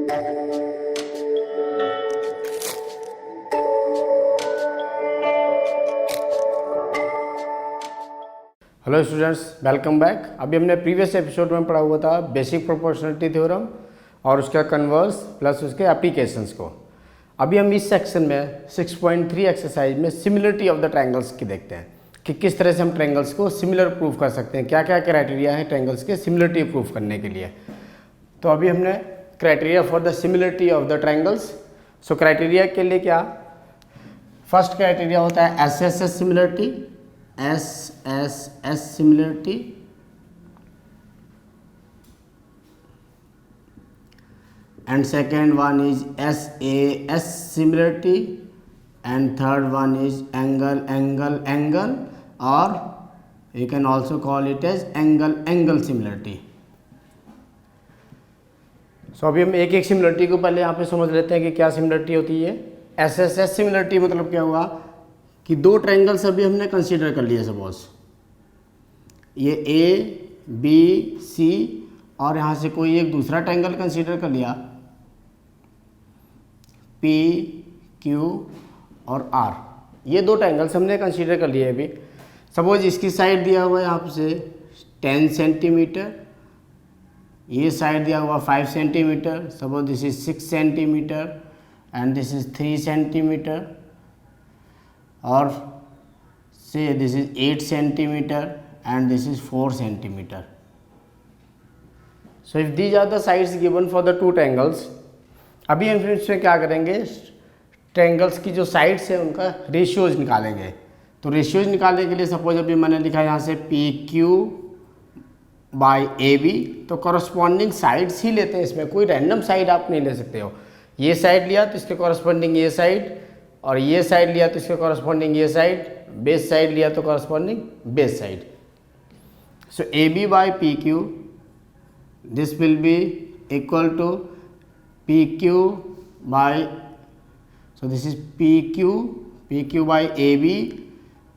Hello students, welcome back. अभी हमने previous episode में पढ़ा हुआ था बेसिक प्रोपोर्शनलिटी थ्योरम और उसका कन्वर्स प्लस उसके एप्लीकेशंस को। अभी हम इस सेक्शन में 6.3 एक्सरसाइज में सिमिलरिटी ऑफ द ट्रायंगल्स की देखते हैं कि किस तरह से हम ट्रायंगल्स को सिमिलर प्रूफ कर सकते हैं, क्या क्या क्राइटेरिया है ट्रायंगल्स के सिमिलरिटी प्रूफ करने के लिए। तो अभी हमने criteria for the similarity of the triangles. So criteria के लिए क्या, फर्स्ट क्राइटेरिया होता है S similarity, S similarity, and second one is SAS similarity, and third one is angle, or you can also call it as angle similarity. So अभी हम एक एक similarity को पहले यहाँ पे समझ लेते हैं कि क्या सिमिलरिटी होती है। SSS सिमिलरिटी मतलब क्या हुआ कि दो ट्रायंगल्स अभी हमने कंसीडर कर लिए, सपोज ये ABC और यहाँ से कोई एक दूसरा ट्रायंगल कंसीडर कर लिया PQ और R। ये दो ट्रायंगल्स हमने कंसीडर कर लिए अभी। सपोज इसकी साइड दिया हुआ है यहाँ से 10 सेंटीमीटर, ये साइड दिया हुआ 5 centimetre, suppose this is 6 centimetre and this is 3 centimetre, और से this is 8 centimetre and this is 4 centimetre. So if these are the sides given for the two triangles, अभी हम इसमें क्या करेंगे, ट्रायंगल्स की जो साइड्स है उनका रेशियोज निकालेंगे। तो रेशियोज निकालने के लिए सपोज अभी मैंने लिखा है यहाँ से PQ बाई AB, तो करस्पॉन्डिंग साइड्स ही लेते हैं, इसमें कोई रैंडम साइड आप नहीं ले सकते हो। ये साइड लिया तो इसके कॉरस्पॉन्डिंग ये साइड, और ये साइड लिया तो इसके कॉरस्पॉन्डिंग ये साइड, बेस साइड लिया तो corresponding base side. So AB by PQ, this will be equal to PQ by, so this is PQ by AB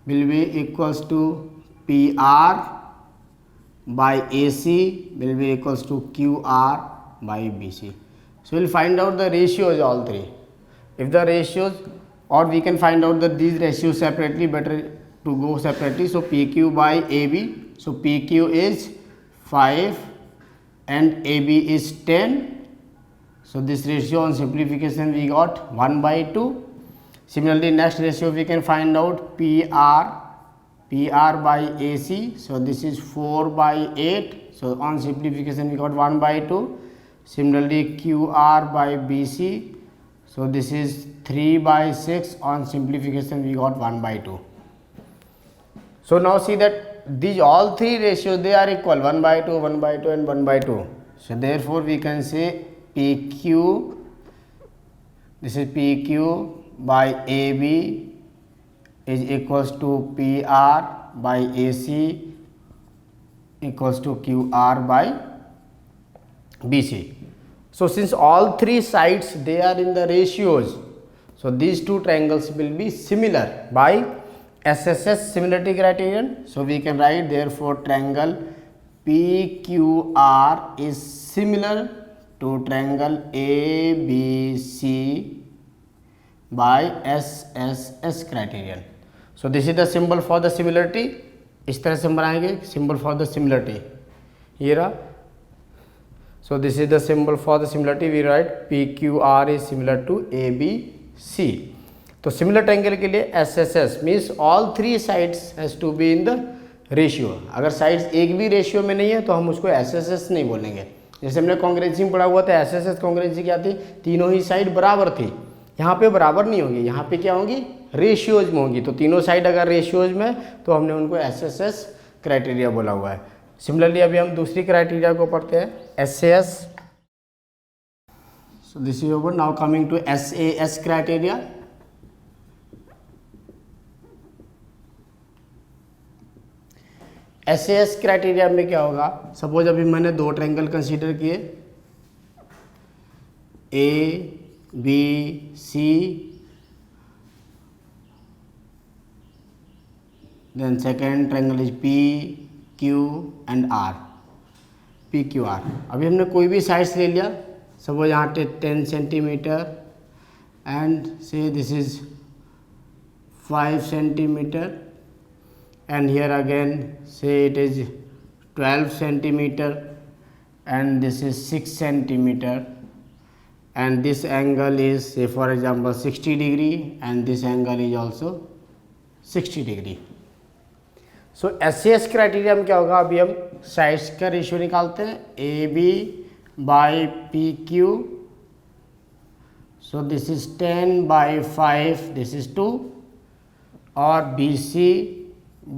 will be equals to PR by AC will be equals to QR by BC. So we'll find out the ratios all three. If the ratios, or we can find out that these ratios separately, better to go separately. So PQ by AB, so PQ is 5 and AB is 10. So this ratio on simplification we got 1 by 2. Similarly, next ratio we can find out PR by AC. So this is 4 by 8. So on simplification we got 1 by 2. Similarly, QR by BC. So this is 3 by 6. On simplification we got 1 by 2. So now see that these all three ratios, they are equal, 1 by 2, 1 by 2 and 1 by 2. So therefore we can say PQ, this is PQ by AB is equals to PR by AC equals to QR by BC. So since all three sides they are in the ratios, so these two triangles will be similar by SSS similarity criterion. So we can write therefore triangle PQR is similar to triangle ABC by SSS criterion. So this is the symbol for the similarity. इस तरह से हम बनाएंगे symbol for the similarity, ये रहा। So this is the symbol for the similarity. We write PQR is similar to ABC. तो similar triangle के लिए SSS means all three sides has to be in the ratio. अगर sides एक भी ratio में नहीं है तो हम उसको SSS नहीं बोलेंगे। जैसे हमने कॉन्ग्रुएंसी में पढ़ा हुआ था, SSS कॉन्ग्रुएंसी क्या थी, तीनों ही साइड बराबर थी। यहाँ पे बराबर नहीं होगी, यहाँ पे क्या होंगी, रेशियोज में होंगी। तो तीनों साइड अगर रेशियोज में तो हमने उनको SSS क्राइटेरिया बोला हुआ है। सिमिलरली अभी हम दूसरी क्राइटेरिया को पढ़ते हैं, SAS। So this is over. Now coming to SAS criteria. SAS criteria में क्या होगा, सपोज अभी मैंने दो ट्रायंगल कंसीडर किए ABC, then second triangle is PQ and R, PQR। अभी हमने कोई भी साइड्स ले लिया, सपोज यहाँ 10 सेंटीमीटर एंड से this is 5 centimetre and here again say it is 12 centimeter and this is 6 centimeter and this angle is say for example 60 degree and this angle is also 60 degree. So SAS criteria में क्या होगा, अभी हम sides का ratio निकालते हैं AB by PQ. So this is 10 by 5 this is 2 और BC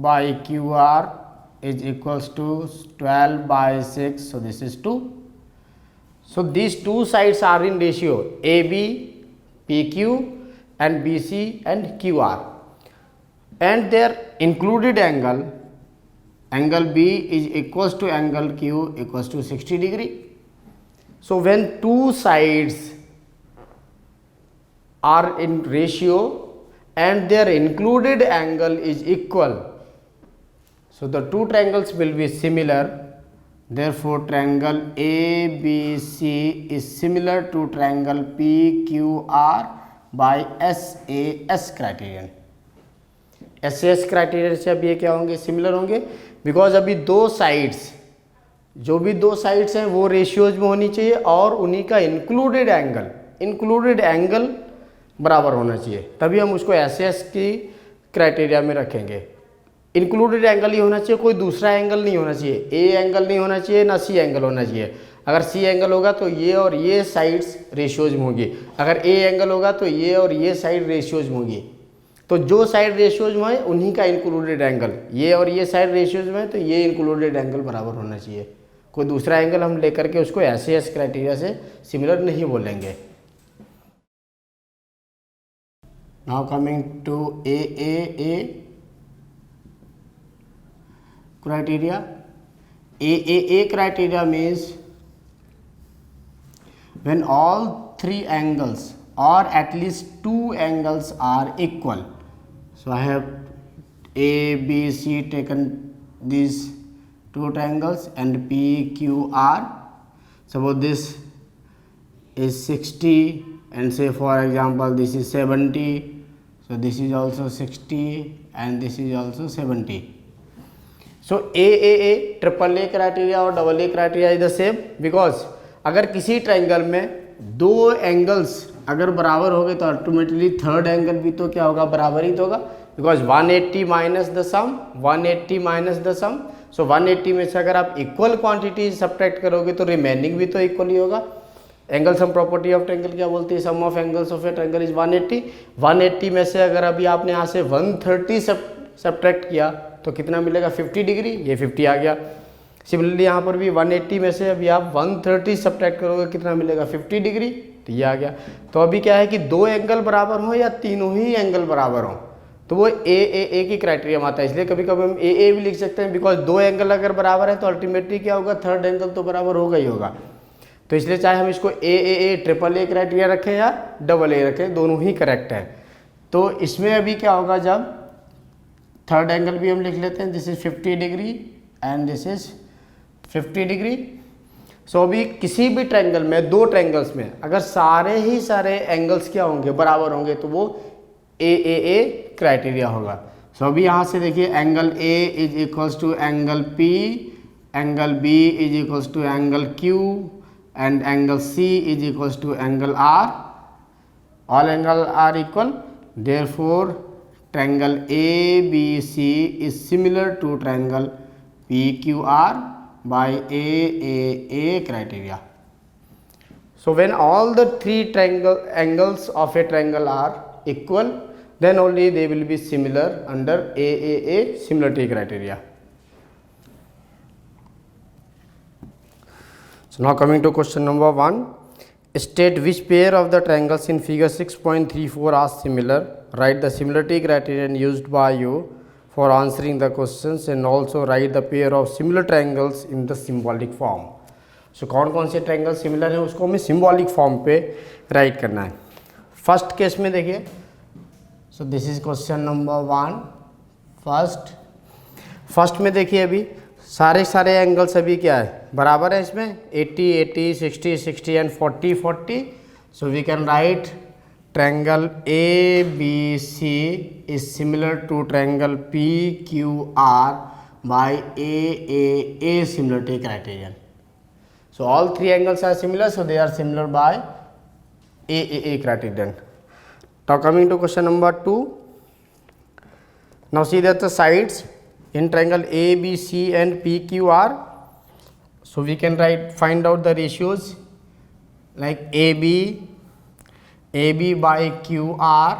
by QR is equals to 12 by 6 so this is 2. So these two sides are in ratio AB, PQ and BC and QR and their included angle B is equals to angle Q equals to 60 degree. So when two sides are in ratio and their included angle is equal, so the two triangles will be similar. Therefore triangle ABC is similar to triangle PQR by SAS criterion. SAS criterion से अब ये क्या होंगे, similar होंगे, because अभी दो sides, जो भी दो साइड्स हैं वो रेशियोज में होनी चाहिए और उन्हीं का इंक्लूडेड एंगल बराबर होना चाहिए, तभी हम उसको SAS की क्राइटेरिया में रखेंगे. इंक्लूडेड एंगल ही होना चाहिए, कोई दूसरा एंगल नहीं होना चाहिए, ए एंगल नहीं होना चाहिए, ना सी एंगल होना चाहिए. अगर सी एंगल होगा तो ये और ये साइड्स रेशियोज में होंगी, अगर ए एंगल होगा तो ये और ये साइड रेशियोज में होंगी. तो जो साइड रेशियोज में है उन्हीं का इंक्लूडेड एंगल, ये और ये साइड रेशियोज में है तो ये इंक्लूडेड एंगल बराबर होना चाहिए. कोई दूसरा एंगल हम लेकर के उसको SAS क्राइटेरिया से सिमिलर नहीं बोलेंगे. Now coming to AAA criteria. AAA criteria means when all three angles or at least two angles are equal. So I have A, B, C taken these two triangles and P, Q, R. Suppose this is 60 and say for example this is 70. So this is also 60 and this is also 70. So AAA AAA criteria और AA criteria is the same, because अगर किसी triangle में दो angles अगर बराबर हो गए तो अल्टीमेटली थर्ड एंगल भी तो क्या होगा, बराबर ही तो होगा, because 180 minus the sum, 180 minus the sum. So 180 में से अगर आप इक्वल क्वांटिटी सब्ट्रैक्ट करोगे तो रिमेनिंग भी तो इक्वल ही होगा. Angle sum property of triangle क्या बोलती है, sum of angles of a triangle is 180. 180 में से अगर अभी आपने यहाँ से 130 सब्ट्रैक्ट किया तो कितना मिलेगा, 50 डिग्री, ये 50 आ गया. सिमिलरली यहाँ पर भी 180 में से अभी आप 130 सब्ट्रैक्ट करोगे कितना मिलेगा, 50 डिग्री, तो ये आ गया. तो अभी क्या है कि दो एंगल बराबर हो या तीनों ही एंगल बराबर हो तो वो AAA की क्राइटेरिया में आता है. इसलिए कभी कभी हम AA भी लिख सकते हैं, बिकॉज दो एंगल अगर बराबर है तो अल्टीमेटली क्या होगा, थर्ड एंगल तो बराबर होगा ही होगा. तो इसलिए चाहे हम इसको AAA AAA क्राइटेरिया रखें या AA रखें, दोनों ही करेक्ट है. तो इसमें अभी क्या होगा, जब थर्ड एंगल भी हम लिख लेते हैं, this is 50 degree and this is 50 degree. So अभी किसी भी ट्रायंगल में, दो ट्रायंगल्स में अगर सारे एंगल्स क्या होंगे, बराबर होंगे तो वो AAA क्राइटेरिया होगा. सो अभी यहाँ से देखिए angle A is equals to angle P, angle B is equals to angle Q and angle C is equals to angle R. All angle are equal, therefore triangle ABC is similar to triangle PQR by AAA criteria. So when all the three angles of a triangle are equal, then only they will be similar under AAA similarity criteria. So now coming to question number 1. State which pair of the triangles in figure 6.34 are similar. Write the similarity criterion used by you for answering the questions and also write the pair of similar triangles in the symbolic form. So कौन कौन से triangle similar है उसको हमें symbolic form पे right करना है. First case में देखिए, सो this is question number 1. First में देखिए अभी सारे एंगल्स अभी क्या है, बराबर है इसमें, 80 80 60 60 and 40 40. So we can write triangle A B C is similar to triangle P Q R by a similarity criterion. So all three angles are similar, so they are similar by A criterion. Now coming to question number 2. Now see that the sides in triangle ABC and PQR. So we can find out the ratios like AB by QR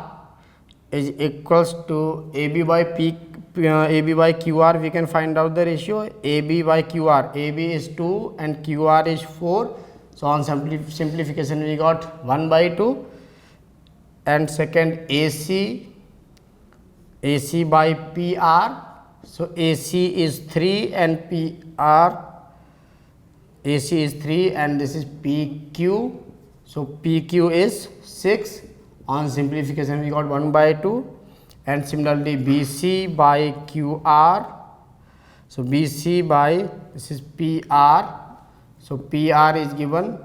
is equals to AB by QR. We can find out the ratio AB by QR. AB is 2 and QR is 4. So on simplification we got 1 by 2. And second AC by PR. So AC is 3 and AC is 3 and this is PQ. So PQ is 6. On simplification we got 1 by 2. And similarly BC by QR. So BC by, this is PR. So PR is given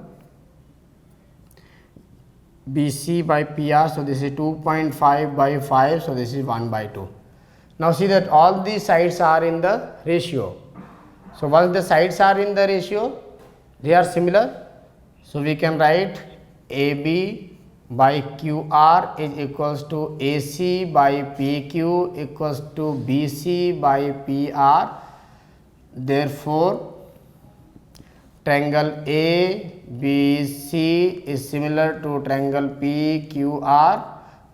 BC by PR. So this is 2.5 by 5. So this is 1 by 2. Now see that all these sides are in the ratio. So once the sides are in the ratio, they are similar. So we can write AB by QR is equals to AC by PQ equals to BC by PR. Therefore triangle ABC is similar to triangle PQR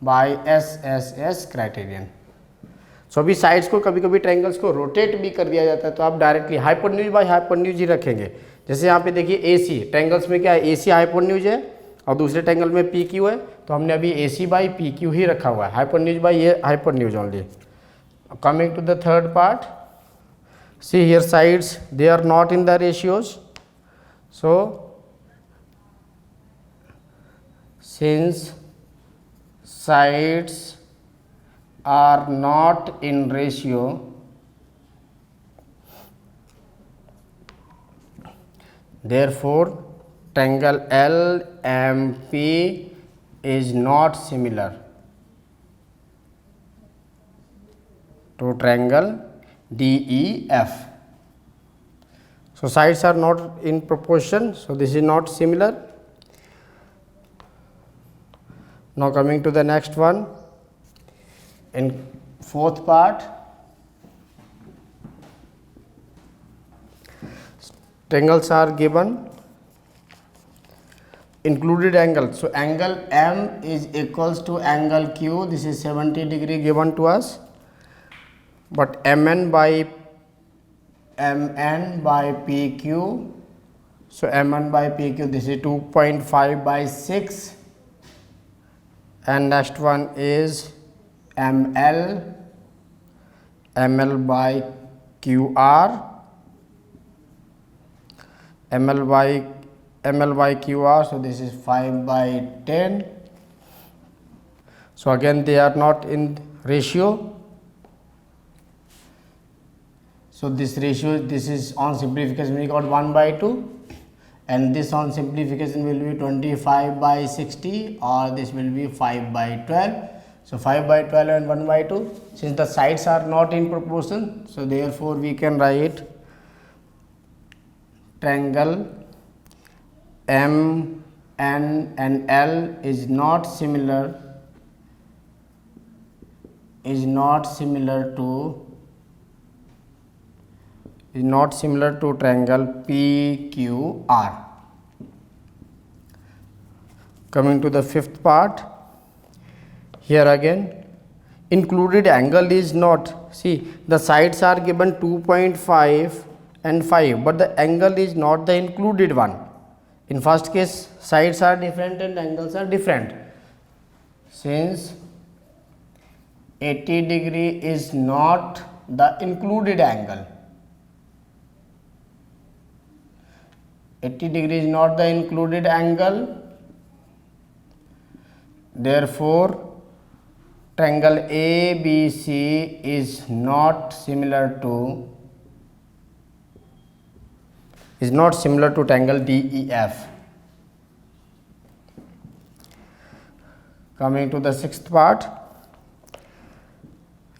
by SSS criterion. So अभी sides को कभी कभी triangles को rotate भी कर दिया जाता है, तो आप डायरेक्टली हाइपोटेन्यूज बाय हाइपोटेन्यूज ही रखेंगे. जैसे यहाँ पे देखिए AC ट्रायंगल्स में क्या है, AC हाइपोटेन्यूज है और दूसरे ट्रायंगल में PQ है, तो हमने अभी AC बाई PQ ही रखा हुआ है, हाइपोटेन्यूज बाई ये hypotenuse only. Coming to the third part, see here sides they are not in the ratios. So since sides are not in ratio, therefore triangle LMP is not similar to triangle DEF. So sides are not in proportion, so this is not similar. Now coming to the next one. In fourth part, triangles are given, included angle. So angle M is equals to angle Q. This is 70 degree given to us, but MN by PQ. So MN by PQ, this is 2.5 by 6, and next one is ML by QR, ML by QR. So this is 5 by 10. So again they are not in ratio. So this ratio, this is on simplification we got 1 by 2, and this on simplification will be 25 by 60, or this will be 5 by 12. So 5 by 12 and 1 by 2. Since the sides are not in proportion, so therefore we can write triangle M, N and L is not similar to triangle PQR. Coming to the fifth part. Here again, included angle is not, see the sides are given 2.5 and 5, but the angle is not the included one. In first case sides are different and angles are different. Since 80 degree is not the included angle, 80 degree is not the included angle, therefore triangle ABC is not similar to is not similar to triangle DEF. Coming to the sixth part,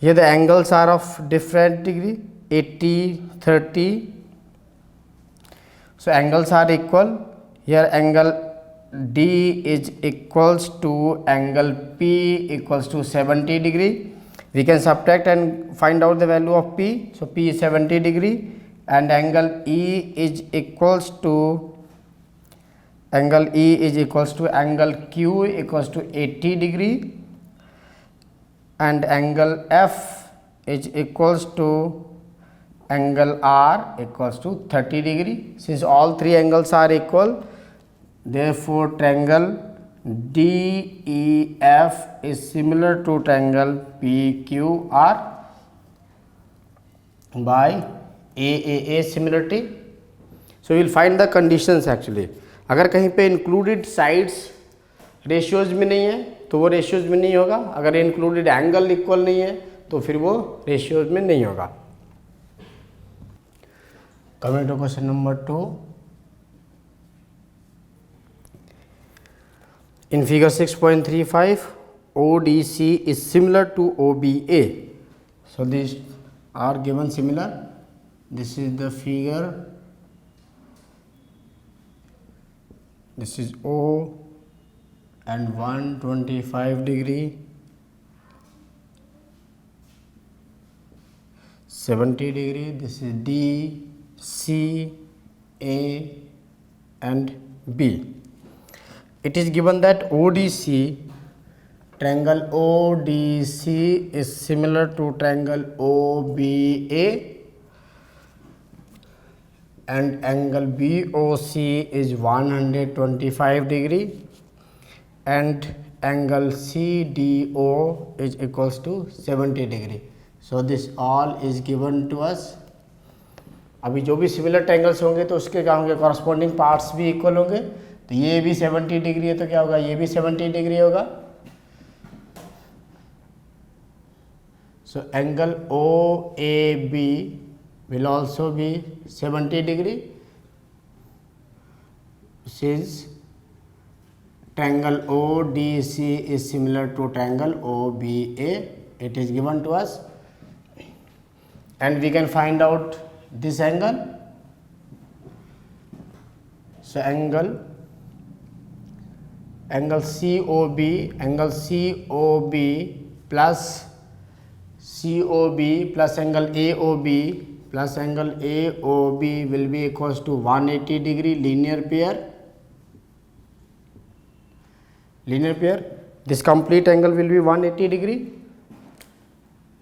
here the angles are of different degree, 80, 30. So angles are equal. Here angle D is equals to angle P equals to 70 degree. We can subtract and find out the value of P. So P is 70 degree, and angle E is equals to angle Q equals to 80 degree, and angle F is equals to angle R equals to 30 degree. Since all three angles are equal, therefore triangle DEF is similar to triangle PQR by AAA similarity. So we will find the conditions actually. अगर कहीं पे included sides ratios में नहीं है तो वो ratios में नहीं होगा, अगर इंक्लूडेड एंगल इक्वल नहीं है तो फिर वो रेशियोज में नहीं होगा. Coming to question number 2. In figure 6.35, ODC is similar to OBA. So these are given similar. This is the figure. This is O and 125 degree, 70 degree. This is D, C, A and B. It is given that triangle ODC is similar to triangle OBA, and angle BOC is 125 degree, and angle CDO is equals to 70 degree. So this all is given to us. अभी जो भी similar triangles होंगे तो उसके क्या होंगे, corresponding parts भी equal होंगे. तो ये भी 70 डिग्री है तो क्या होगा, ये भी 70 डिग्री होगा. So angle OAB will also be 70 degree, since triangle ODC is similar to triangle OBA. It is given to us, and we can find out this angle. So angle COB plus angle AOB plus angle AOB will be equals to 180 degree linear pair. This complete angle will be 180 degree.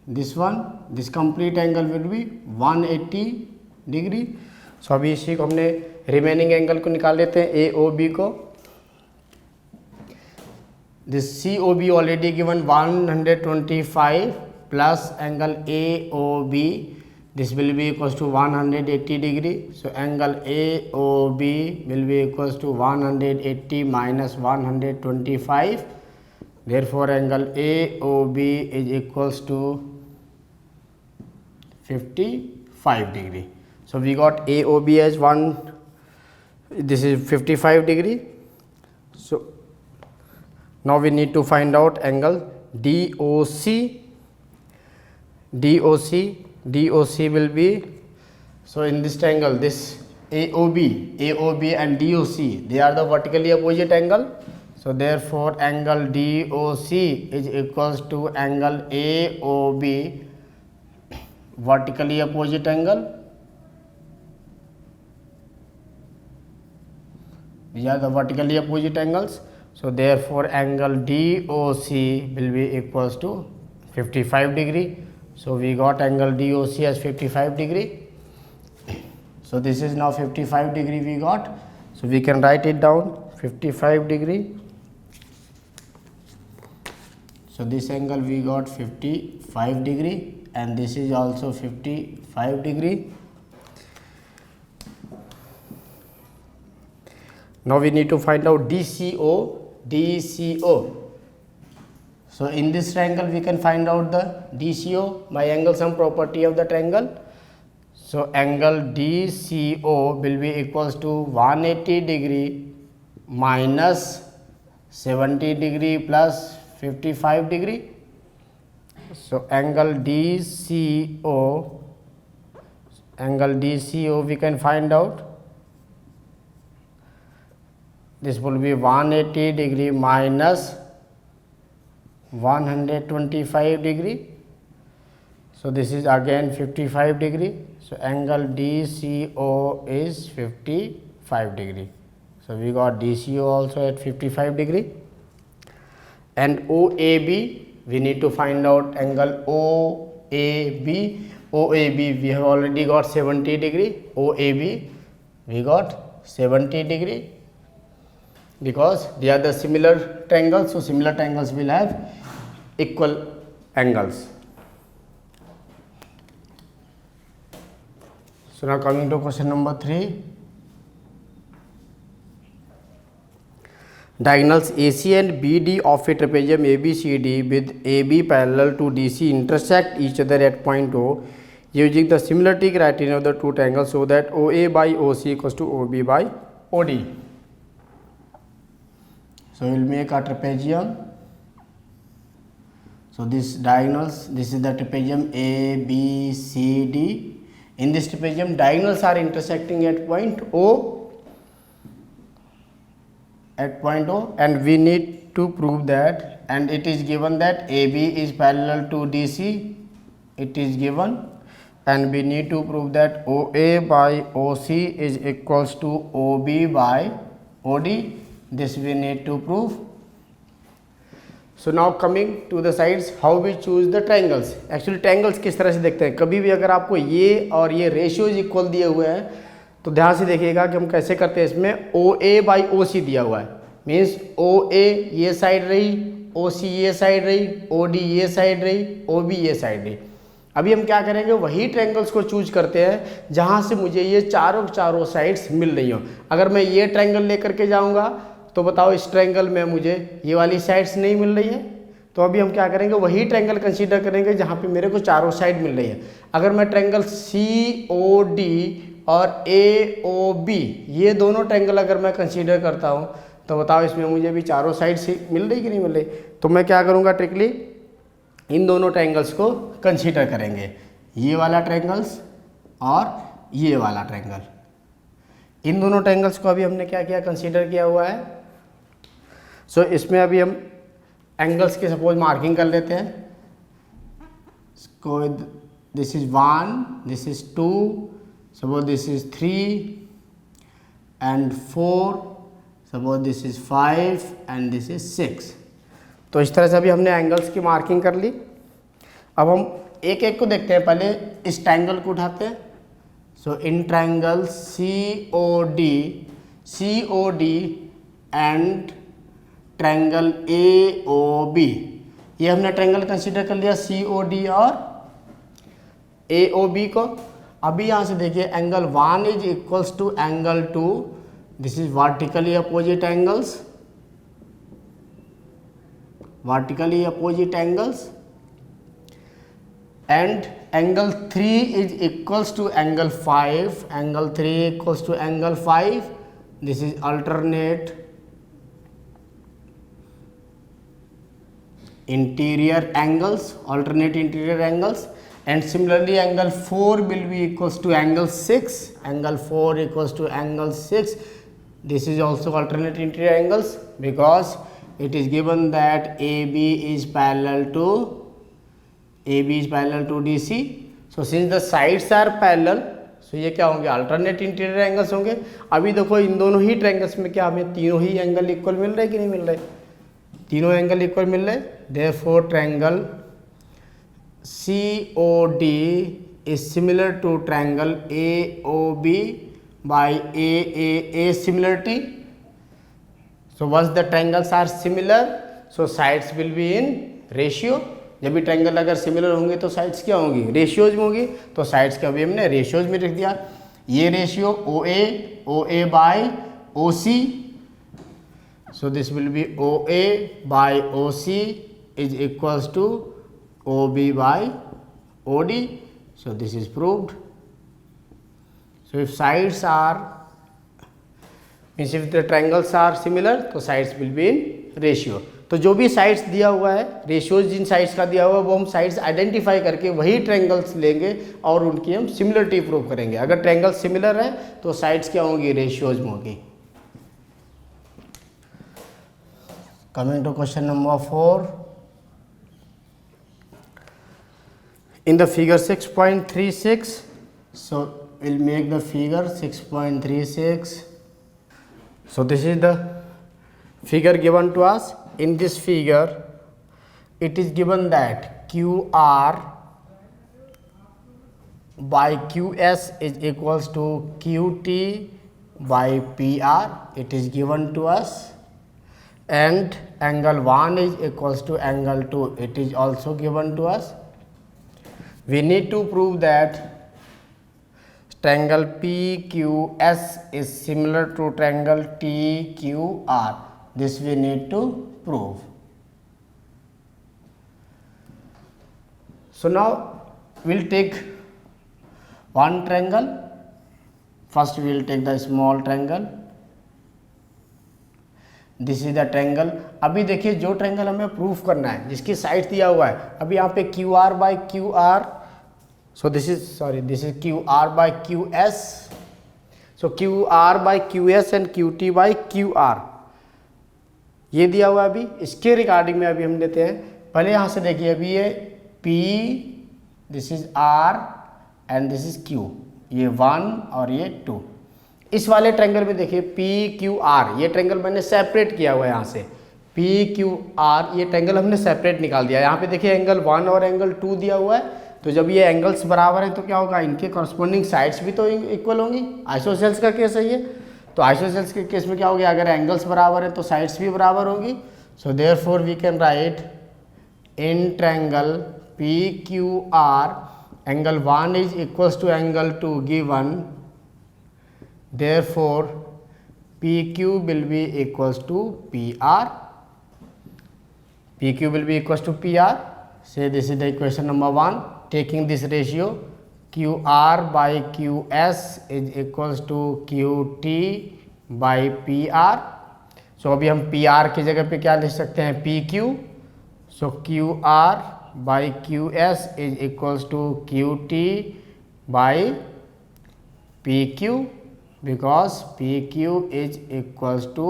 This complete angle will be 180 degree. So अभी इसी को हमने remaining angle को निकाल लेते हैं, AOB को. This COB already given 125 plus angle AOB. This will be equals to 180 degree. So angle AOB will be equals to 180 minus 125. Therefore angle AOB is equals to 55 degree. So we got AOB as this is 55 degree. So now we need to find out angle DOC. DOC will be, so in this triangle, this AOB and DOC, they are the vertically opposite angle. So therefore angle DOC is equals to angle AOB, vertically opposite angle. These are the vertically opposite angles. So therefore angle DOC will be equals to 55 degree. So we got angle DOC as 55 degree. So this is now 55 degree we got. So we can write it down, 55 degree. So this angle we got 55 degree, and this is also 55 degree. Now we need to find out DCO. So in this triangle we can find out the DCO by angle sum property of the triangle. So angle DCO will be equals to 180 degree minus 70 degree plus 55 degree. So angle DCO we can find out. This will be 180 degree minus 125 degree. So this is again 55 degree. So angle DCO is 55 degree. So we got DCO also at 55 degree. And OAB, we need to find out angle OAB. OAB we have already got 70 degree. OAB we got 70 degree because they are the similar triangles. So similar triangles will have equal angles. So now coming to question number 3. Diagonals AC and BD of a trapezium ABCD with AB parallel to DC intersect each other at point O using the similarity criterion of the two triangles so that OA by OC equals to OB by OD. So we will make a trapezium. So this diagonals, this is the trapezium ABCD. In this trapezium, diagonals are intersecting at point O. And we need to prove that, and it is given that AB is parallel to DC. It is given, and we need to prove that OA by OC is equals to OB by OD. This we need to prove. So now coming to the sides, how we choose the triangles. Actually triangles किस तरह से देखते हैं, कभी भी अगर आपको ये और ये रेशियोज इक्वल दिए हुए हैं तो ध्यान से देखिएगा कि हम कैसे करते हैं. इसमें OA बाई OC दिया हुआ है, मीन्स OA ये साइड रही, OC ये साइड रही, OD ये साइड रही, OB ये साइड रही. अभी हम क्या करेंगे, वही ट्रायंगल्स को चूज करते हैं जहाँ से मुझे ये चारों साइड्स मिल रही हो. अगर मैं ये ट्रायंगल लेकर के जाऊँगा तो बताओ इस ट्रायंगल में मुझे ये वाली साइड्स नहीं मिल रही है. तो अभी हम क्या करेंगे, वही ट्रायंगल कंसीडर करेंगे जहाँ पे मेरे को चारों साइड मिल रही है. अगर मैं ट्रायंगल COD और AOB ये दोनों ट्रायंगल अगर मैं कंसीडर करता हूँ तो बताओ इसमें मुझे भी चारों साइड से मिल रही कि नहीं मिल रही. तो मैं क्या करूँगा, ट्रिकली इन दोनों ट्रायंगल्स को कंसीडर करेंगे, ये वाला ट्रायंगल्स और ये वाला ट्रायंगल. इन दोनों ट्रायंगल्स को अभी हमने क्या किया, कंसीडर किया हुआ है. सो इसमें अभी हम एंगल्स की सपोज मार्किंग कर लेते हैं. This is 1, this is 2, suppose this is 3 and 4, suppose this is 5 and this is 6. तो इस तरह से अभी हमने एंगल्स की मार्किंग कर ली. अब हम एक एक को देखते हैं. पहले इस ट्रायंगल को उठाते हैं. So in triangle COD and triangle AOB, ये हमने ट्रायंगल कंसीडर कर लिया COD और AOB को. अभी यहाँ से देखिए angle 1 is equals to angle 2. This is vertically opposite angles, vertically opposite angles, and angle 3 is equals to angle 5. Angle 3 equals to angle 5. This is alternate interior angles, and similarly angle 4 will be equals to angle 6. Angle 4 equals to angle 6. This is also alternate interior angles because it is given that AB is parallel to DC. So since the sides are parallel, so ये क्या होंगे, alternate interior angles होंगे. अभी देखो इन दोनों ही triangles में क्या हमें तीनों ही एंगल इक्वल मिल रहे कि नहीं मिल रहे, तीनों एंगल इक्वल मिल रहे. Therefore triangle COD is similar to triangle AOB by AAA similarity. So once the triangles are similar, so sides will be in ratio. जब भी ट्रायंगल अगर सिमिलर होंगे तो साइड्स क्या होंगी, रेशियोज में होंगी. तो साइड्स का भी हमने रेशियोज में लिख दिया. ये ratio OA by OC. So this will be OA by OC is equals to OB by OD. So this is proved. So if sides are means if the triangles are similar तो sides will be in ratio. तो जो भी sides दिया हुआ है, ratios जिन sides का दिया हुआ है वो हम साइड्स आइडेंटिफाई करके वही ट्रायंगल्स लेंगे और उनकी हम सिमिलरिटी प्रूव करेंगे। अगर ट्रायंगल सिमिलर है तो साइड्स क्या होंगी, रेशियोज में होगी। Coming to question number 4, in the figure 6.36, so we'll make the figure 6.36. So this is the figure given to us. In this figure it is given that QR by QS is equals to QT by PR. It is given to us, and angle 1 is equals to angle 2. It is also given to us. We need to prove that triangle PQS is similar to triangle TQR. This we need to prove. So now we'll take one triangle. First we will take the small triangle. This is the triangle. अभी देखिए जो triangle हमें proof करना है, जिसकी side दिया हुआ है, अभी यहाँ पे QR by QR, so this is QR by QS, so QR by QS and QT by QR ये दिया हुआ है। अभी इसके रिगार्डिंग में अभी हम लेते हैं, पहले यहाँ से देखिए, अभी ये P, this is R and this is Q, ये 1 और ये 2। इस वाले ट्रायंगल में देखिए PQR, ये ट्रायंगल मैंने सेपरेट किया हुआ है। यहाँ से PQR ये ट्रायंगल हमने सेपरेट निकाल दिया। यहाँ पे देखिए एंगल 1 और एंगल 2 दिया हुआ है, तो जब ये एंगल्स बराबर हैं तो क्या होगा, इनके कॉरस्पॉन्डिंग साइड्स भी तो इक्वल होंगी। आइसोसेल्स का केस है ये, तो आइसोसेल्स के केस में क्या हो गया, अगर एंगल्स बराबर है तो साइड्स भी बराबर होंगी। So therefore we can write in triangle PQR angle 1 is equals to angle 2 given, therefore PQ will be equals to PR. PQ will be equals to PR. Say this is the equation number 1. Taking this ratio, QR by QS is equals to QT by PR. So अभी हम PR की जगह पे क्या लिख सकते हैं, PQ. So QR by QS is equals to QT by PQ. Because PQ is equals to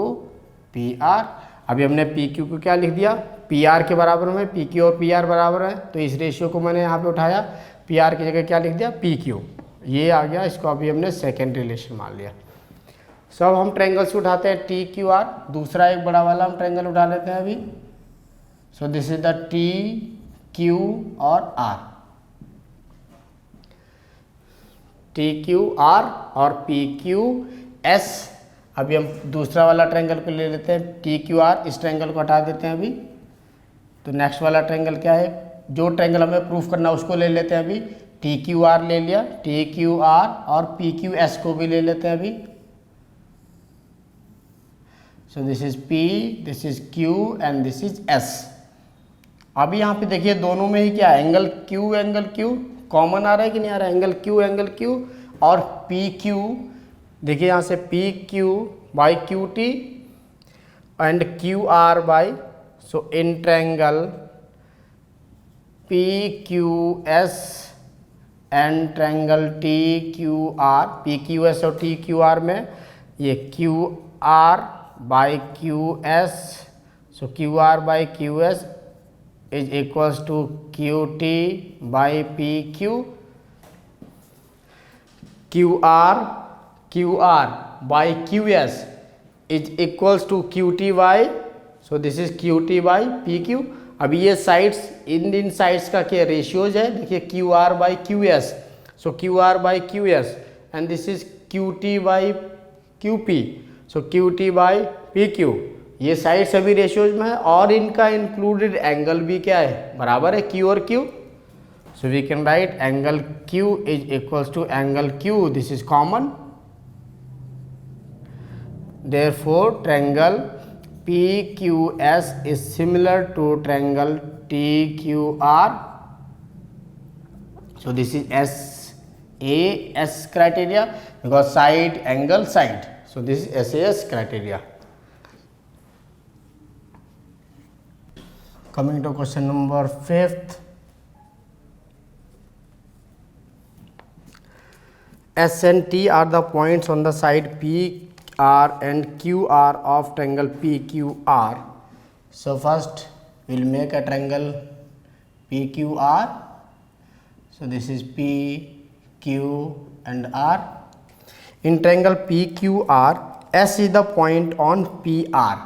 PR। अभी हमने PQ को क्या लिख दिया, PR के बराबर में, PQ और PR बराबर है, तो इस रेशियो को मैंने यहाँ पे उठाया, PR की जगह क्या लिख दिया, PQ, ये आ गया। इसको अभी हमने सेकेंड रिलेशन मान लिया। सब हम ट्रायंगल्स उठाते हैं TQR, दूसरा एक बड़ा वाला हम ट्रायंगल उठा लेते हैं अभी। So this is the TQ और R, TQR और PQS। अभी हम दूसरा वाला ट्रायंगल को ले लेते हैं TQR, इस ट्रायंगल को हटा देते हैं अभी। तो नेक्स्ट वाला ट्रायंगल क्या है, जो ट्रायंगल हमें प्रूफ करना है उसको ले लेते हैं अभी। TQR ले लिया, TQR और PQS को भी ले लेते हैं अभी। So this is P, this is Q and this is S। अभी यहाँ पे देखिए दोनों में ही क्या है, एंगल Q कॉमन आ रहा है कि नहीं आ रहा है, एंगल Q और PQ, देखिए यहाँ से PQ by QT and QR by, so in triangle PQS and triangle TQR, PQS और TQR में ये QR by QS, so QR by QS is equals to QT by PQ. QR by QS is equals to QT by, so this is QT by PQ. अभी ये sides, इन sides का क्या ratios है, देखिए QR by QS, so QR by QS and this is QT by QP, so QT by PQ। ये side सभी ratios में है और इनका इंक्लूडेड एंगल भी क्या है, बराबर है Q और Q। So we can write angle Q is equals to angle Q, this is common. Therefore triangle PQS is similar to triangle TQR। So this is SAS criteria because side, angle, side. So this is SAS criteria. Coming to question number 5th. S and T are the points on the side PR and QR of triangle PQR. So first we'll make a triangle PQR. So this is P, Q and R. In triangle PQR, S is the point on PR.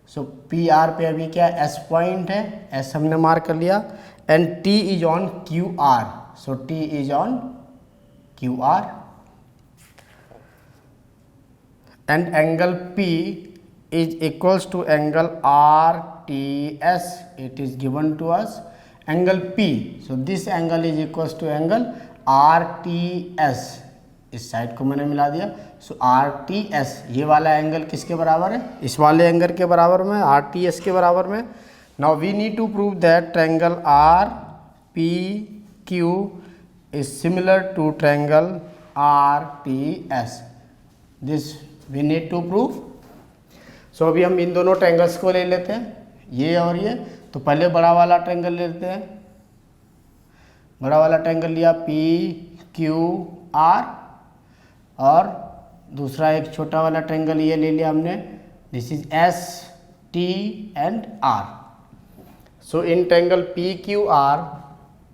So PR पे अभी क्या S point है, S हमने mark कर लिया, and T is on QR. So T is on QR. And angle P is equals to angle RTS. It is given to us. Angle P. So this angle is equals to angle RTS. इस side को मैंने मिला दिया. सो RTS ये वाला angle किसके बराबर है? इस वाले एंगल के बराबर में, RTS के बराबर में. Now we need to prove that triangle RPQ is similar to triangle RTS. This we need to prove. So अभी हम इन दोनों ट्रायंगल्स को ले लेते हैं, ये और ये. तो पहले बड़ा वाला ट्रायंगल लेते हैं. बड़ा वाला ट्रायंगल लिया PQR और दूसरा एक छोटा वाला ट्रायंगल ये ले लिया हमने. This is ST and R. So in triangle PQR,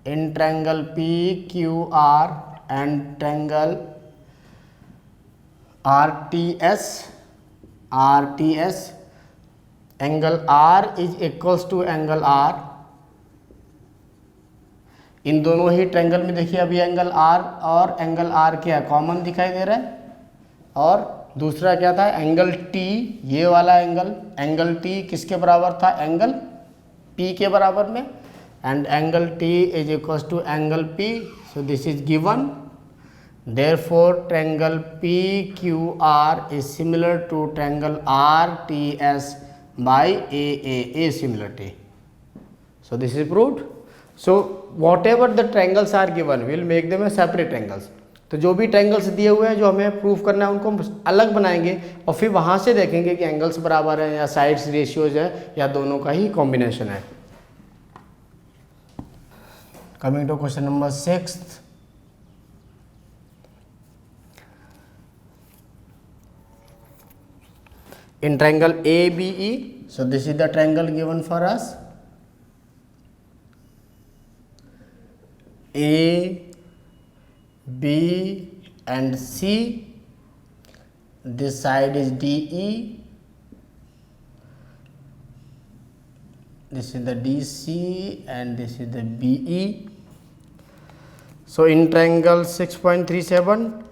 in triangle PQR and triangle RTS, angle R is equals to angle R. इन दोनों ही ट्रायंगल में देखिए अभी एंगल R और एंगल R क्या है, कॉमन दिखाई दे रहा है. और दूसरा क्या था, एंगल T, ये वाला एंगल T किसके बराबर था, एंगल P के बराबर में. And angle T is equals to angle P. So this is given. Therefore triangle PQR is similar to triangle RTS by AAA similarity. So this is proved. So whatever the triangles are given, we will make them as separate triangles. तो जो भी triangles दिए हुए हैं जो हमें proof करना है उनको हम अलग बनाएंगे और फिर वहाँ से देखेंगे कि एंगल्स बराबर हैं या साइड्स रेशियोज है या दोनों का ही कॉम्बिनेशन है. Coming to question number 6th. In triangle ABE, so this is the triangle given for us. A, B and C. This side is DE. This is the DC and this is the BE. So in triangle 6.37,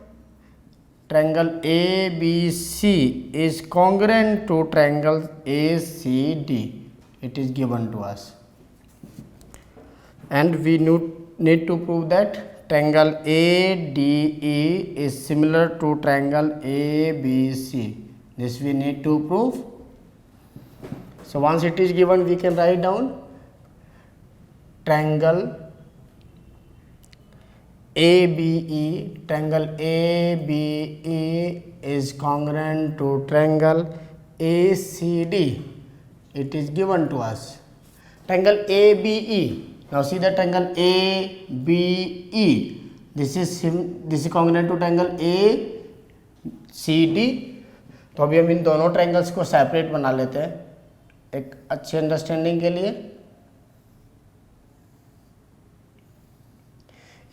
triangle ABC is congruent to triangle ACD. It is given to us. And we need to prove that triangle ADE is similar to triangle ABC. This we need to prove. So once it is given, we can write down triangle ABE. Triangle ABE is congruent to triangle ACD. It is given to us. Triangle ABE. Now see the triangle ABE. This is congruent to triangle ACD. तो अभी हम इन दोनों triangles को separate बना लेते हैं एक अच्छी अंडरस्टैंडिंग के लिए.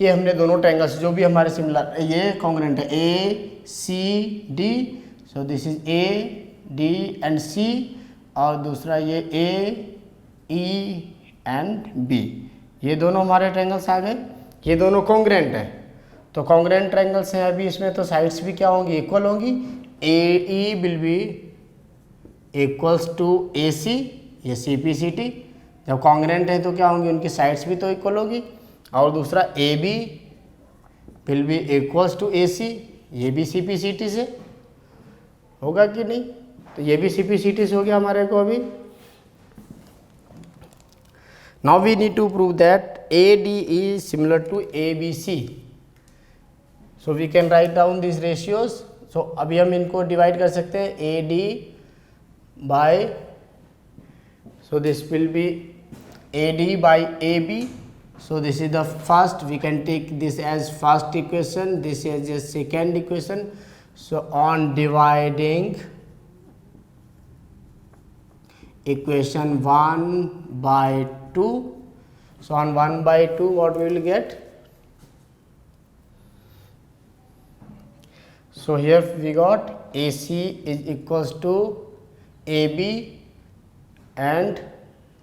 ये हमने दोनों ट्रायंगल्स जो भी हमारे सिमिलर, ये कॉन्ग्रुएंट है ACD. So this is AD and C और दूसरा ये AE एंड B. ये दोनों हमारे ट्रायंगल्स आ गए. ये दोनों कॉन्ग्रुएंट है. तो कॉन्ग्रुएंट ट्रायंगल्स हैं अभी इसमें, तो साइड्स भी क्या होंगी, इक्वल होंगी. AE will be equals to AC, ये CPCT. जब कॉन्ग्रुएंट है तो क्या होंगी, उनकी साइड्स भी तो इक्वल होगी. और दूसरा AB will be equals to AC, ये भी CPCT से होगा कि नहीं. तो ये भी CPCT से हो गया हमारे को अभी. Now we need to prove that AD is similar to ABC. So we can write down this ratios. सो अभी हम इनको डिवाइड कर सकते हैं A D by, so this will be A D by A B. So this is the first, we can take this as first equation, this is the second equation. So on dividing equation 1 by 2, so on 1 by 2 what we will get? So here we got AC is equals to AB and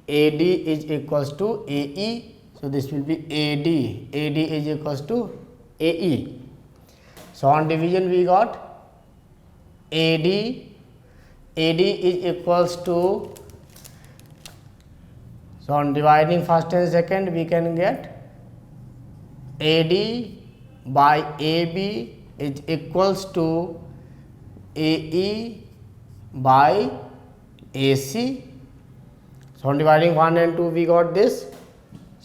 AD is equals to AE. So this will be AD. AD is equals to AE. So on division we got AD. AD is equals to, so on dividing first and second we can get AD by AB is equals to AE by AC. So on dividing 1 and 2 we got this.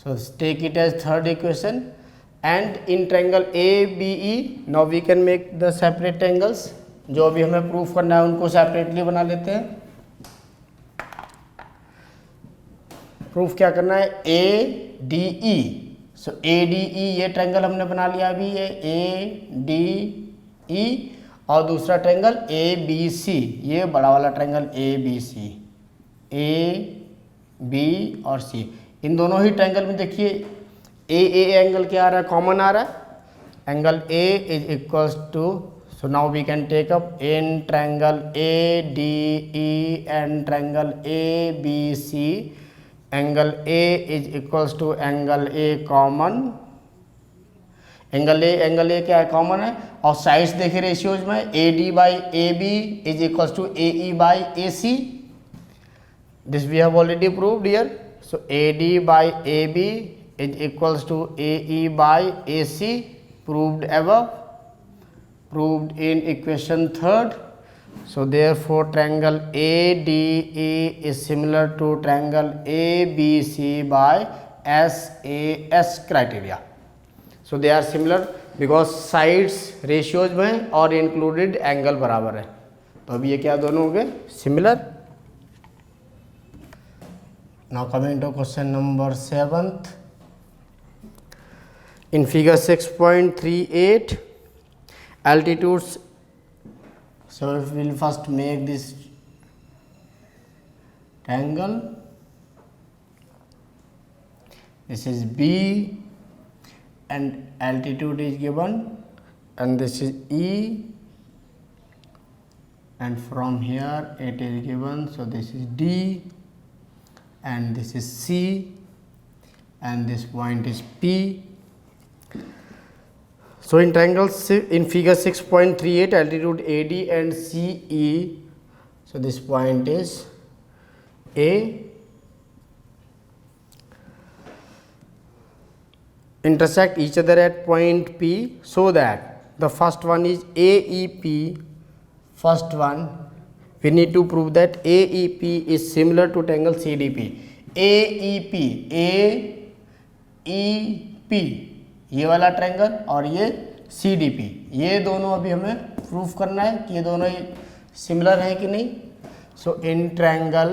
So take it as third equation, and in triangle ABE now we can make the separate triangles. जो भी हमें proof करना है उनको separately बना लेते हैं. Proof क्या करना है? ADE. सो ADE ये ट्रायंगल हमने बना लिया अभी, ये ADE, और दूसरा ट्रायंगल ABC, ये बड़ा वाला ट्रायंगल ABC, A B और C. इन दोनों ही ट्रायंगल में देखिए ए एंगल क्या आ रहा है? कॉमन आ रहा है. Angle A is equals to, so now we can take up in triangle ADE and triangle ABC. Angle A is equals to angle A common. Angle A क्या है? कॉमन है. और साइड्स देखिए रेशियोज में, AD by AB is equals to AE by AC. This we have already proved here. So AD by AB is equals to AE by AC, proved above, proved in equation third. So therefore triangle ADE is similar to triangle ABC by SAS criteria. So they are similar because sides ratios में और included angle बराबर है. तो अब ये क्या दोनों हो गए? Similar. Now coming to question number 7th. In figure 6.38, altitudes. So we will first make this triangle. This is B and altitude is given, and this is E, and from here it is given. So this is D. And this is C, and this point is P. So in triangles in figure 6.38, altitude AD and CE, so this point is A. Intersect each other at point P, so that the first one is AEP. First one, we need to prove that AEP is similar to triangle CDP. AEP, AEP ये वाला triangle और ये CDP, ये दोनों अभी हमें proof करना है कि ये दोनों सिमिलर हैं कि नहीं. So in triangle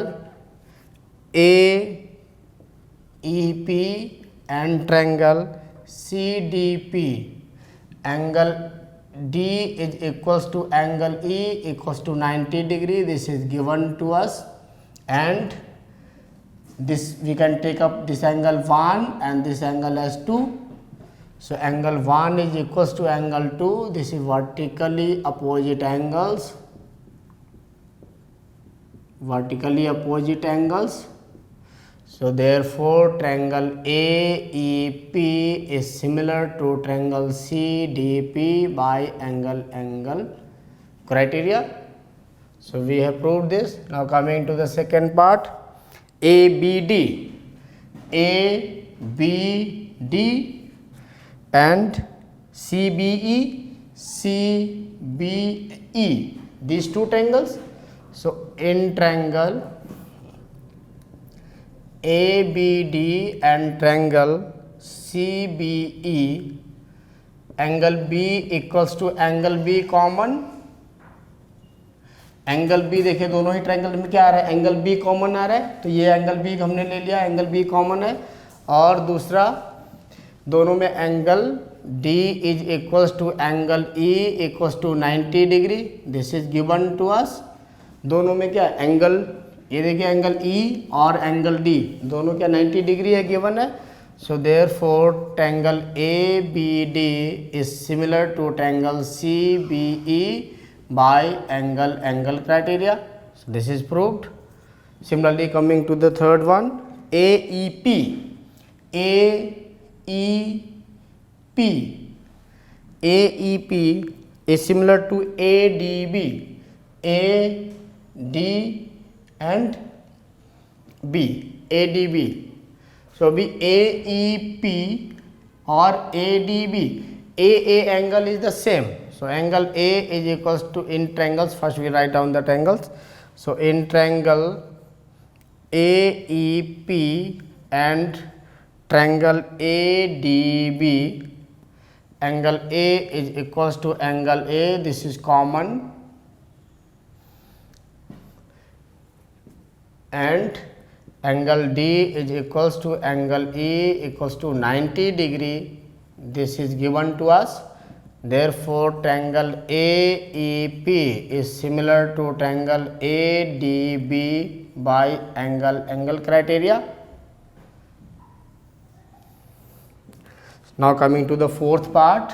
AEP and triangle CDP, angle D is equals to angle E equals to 90 degree. This is given to us, and this we can take up this angle 1 and this angle as 2. So angle 1 is equals to angle 2. This is vertically opposite angles. Vertically opposite angles. So therefore triangle AEP is similar to triangle CDP by angle criteria. So we have proved this. Now coming to the second part, ABD and CBE, these two triangles. So in triangle ABD and triangle CBE, angle B equals to angle B common, angle B देखिए दोनों ही triangle में क्या आ रहा है, angle B common आ रहा है, तो ये एंगल बी हमने ले लिया, एंगल बी कॉमन है। और दूसरा दोनों में angle D is equals to angle E equals to 90 degree, this is given to us. दोनों में क्या एंगल, ये देखिए एंगल E और एंगल D दोनों क्या 90 डिग्री है, गिवन है। So therefore triangle ABD is similar to triangle CBE by angle criteria, so this is proved. Similarly coming to the third one, AEP is similar to ADB, AD and B, ADB. So अभी AEP और ADB, AA angle is the same. So angle A is equals to, in triangles, first we write down the triangles. So in triangle AEP and triangle ADB, angle A is equals to angle A, this is common, and angle D is equals to angle E equals to 90 degree, this is given to us. Therefore triangle AEP is similar to triangle ADB by angle criteria. Now coming to the fourth part,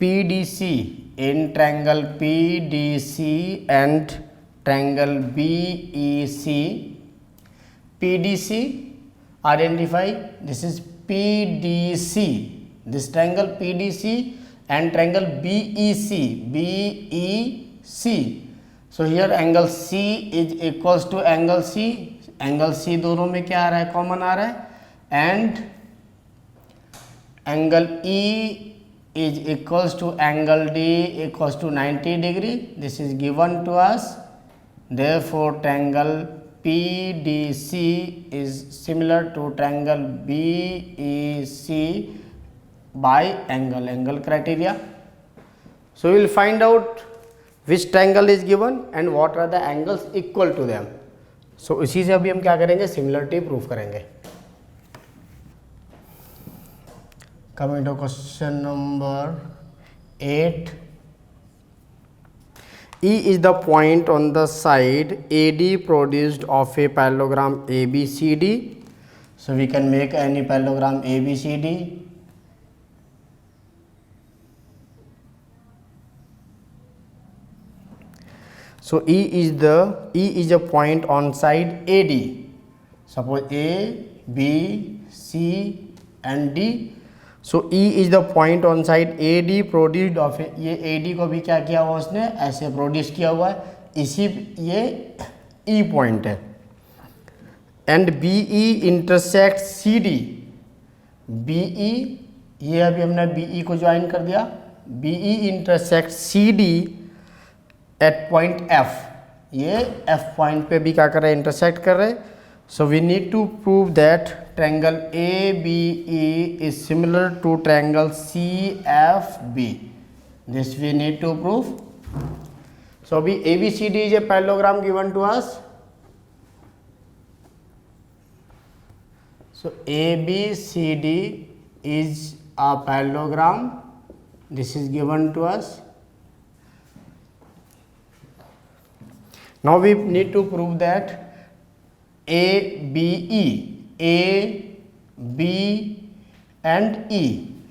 PDC, in triangle PDC and triangle BEC, PDC identify, this is PDC, this triangle PDC and triangle BEC. So here angle C is equals to angle C, angle C दोनों में क्या आ रहा है, common आ रहा है, and angle E is equals to angle D equals to 90 degree, this is given to us. Therefore triangle PDC is similar to triangle BEC by angle criteria. So we will find out which triangle is given and what are the angles equal to them. So इसी से अभी हम क्या करेंगे, similarity proof करेंगे. Coming to question number 8. E is the point on the side AD produced of a parallelogram ABCD. So we can make any parallelogram ABCD. So E is a point on side AD. Suppose A, B, C and D. So E is the point on side AD produced of a, ये AD को भी क्या किया हुआ उसने, ऐसे produce किया हुआ है, इसी ये E पॉइंट है. And BE intersect CD. BE, ये अभी हमने BE को ज्वाइन कर दिया, BE intersect CD at point F. ये F पॉइंट पे भी क्या कर रहे हैं, इंटरसेक्ट कर रहे हैं. So we need to prove that triangle ABE is similar to triangle CFB. This we need to prove. So अभी ABCD is a parallelogram given to us. So ABCD is a parallelogram. This is given to us. Now we need to prove that ABE, A, B and E.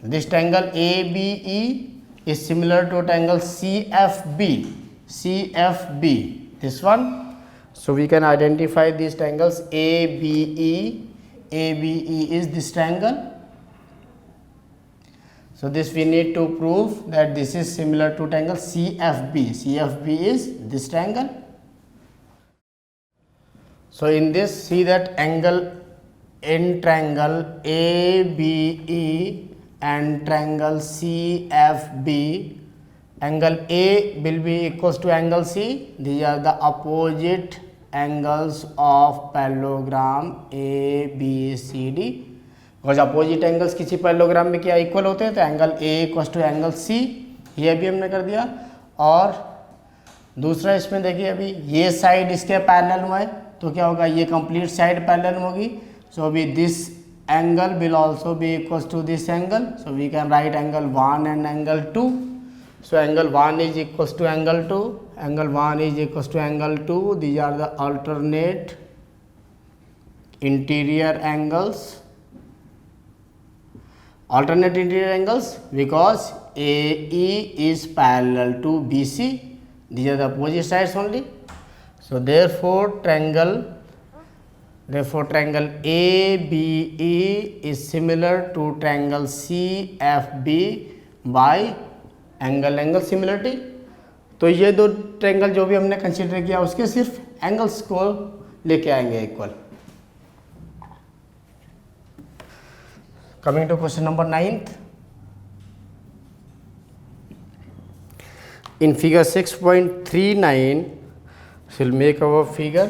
This triangle ABE is similar to triangle CFB. This one. So we can identify these triangles ABE. ABE is this triangle. So this we need to prove that this is similar to triangle CFB. CFB is this triangle. So in this, see that angle in triangle ABE and triangle CFB, angle A will be equals to angle C. These are the opposite angles of parallelogram ABCD. Because opposite angles किसी parallelogram में क्या equal होते हैं, तो angle A equal to angle C, ये भी हमने कर दिया। और दूसरा इसमें देखिए अभी ये साइड इसके पैरेलल हुआ है तो क्या होगा, ये कंप्लीट साइड पैरेलल होगी। सो अभी this angle will also be equal to this angle, so we can write angle 1 and angle 2। So angle 1 is equal to angle 2, angle 1 is equal to angle 2, these are the alternate interior angles, alternate interior angles because AE is parallel to BC, these are the opposite sides only. So therefore triangle ABE is similar to triangle CFB by angle similarity। तो ये दो triangle जो भी हमने consider किया उसके सिर्फ angles को लेके आएंगे equal. Coming to question number 9th, in figure 6.39, we'll make our figure.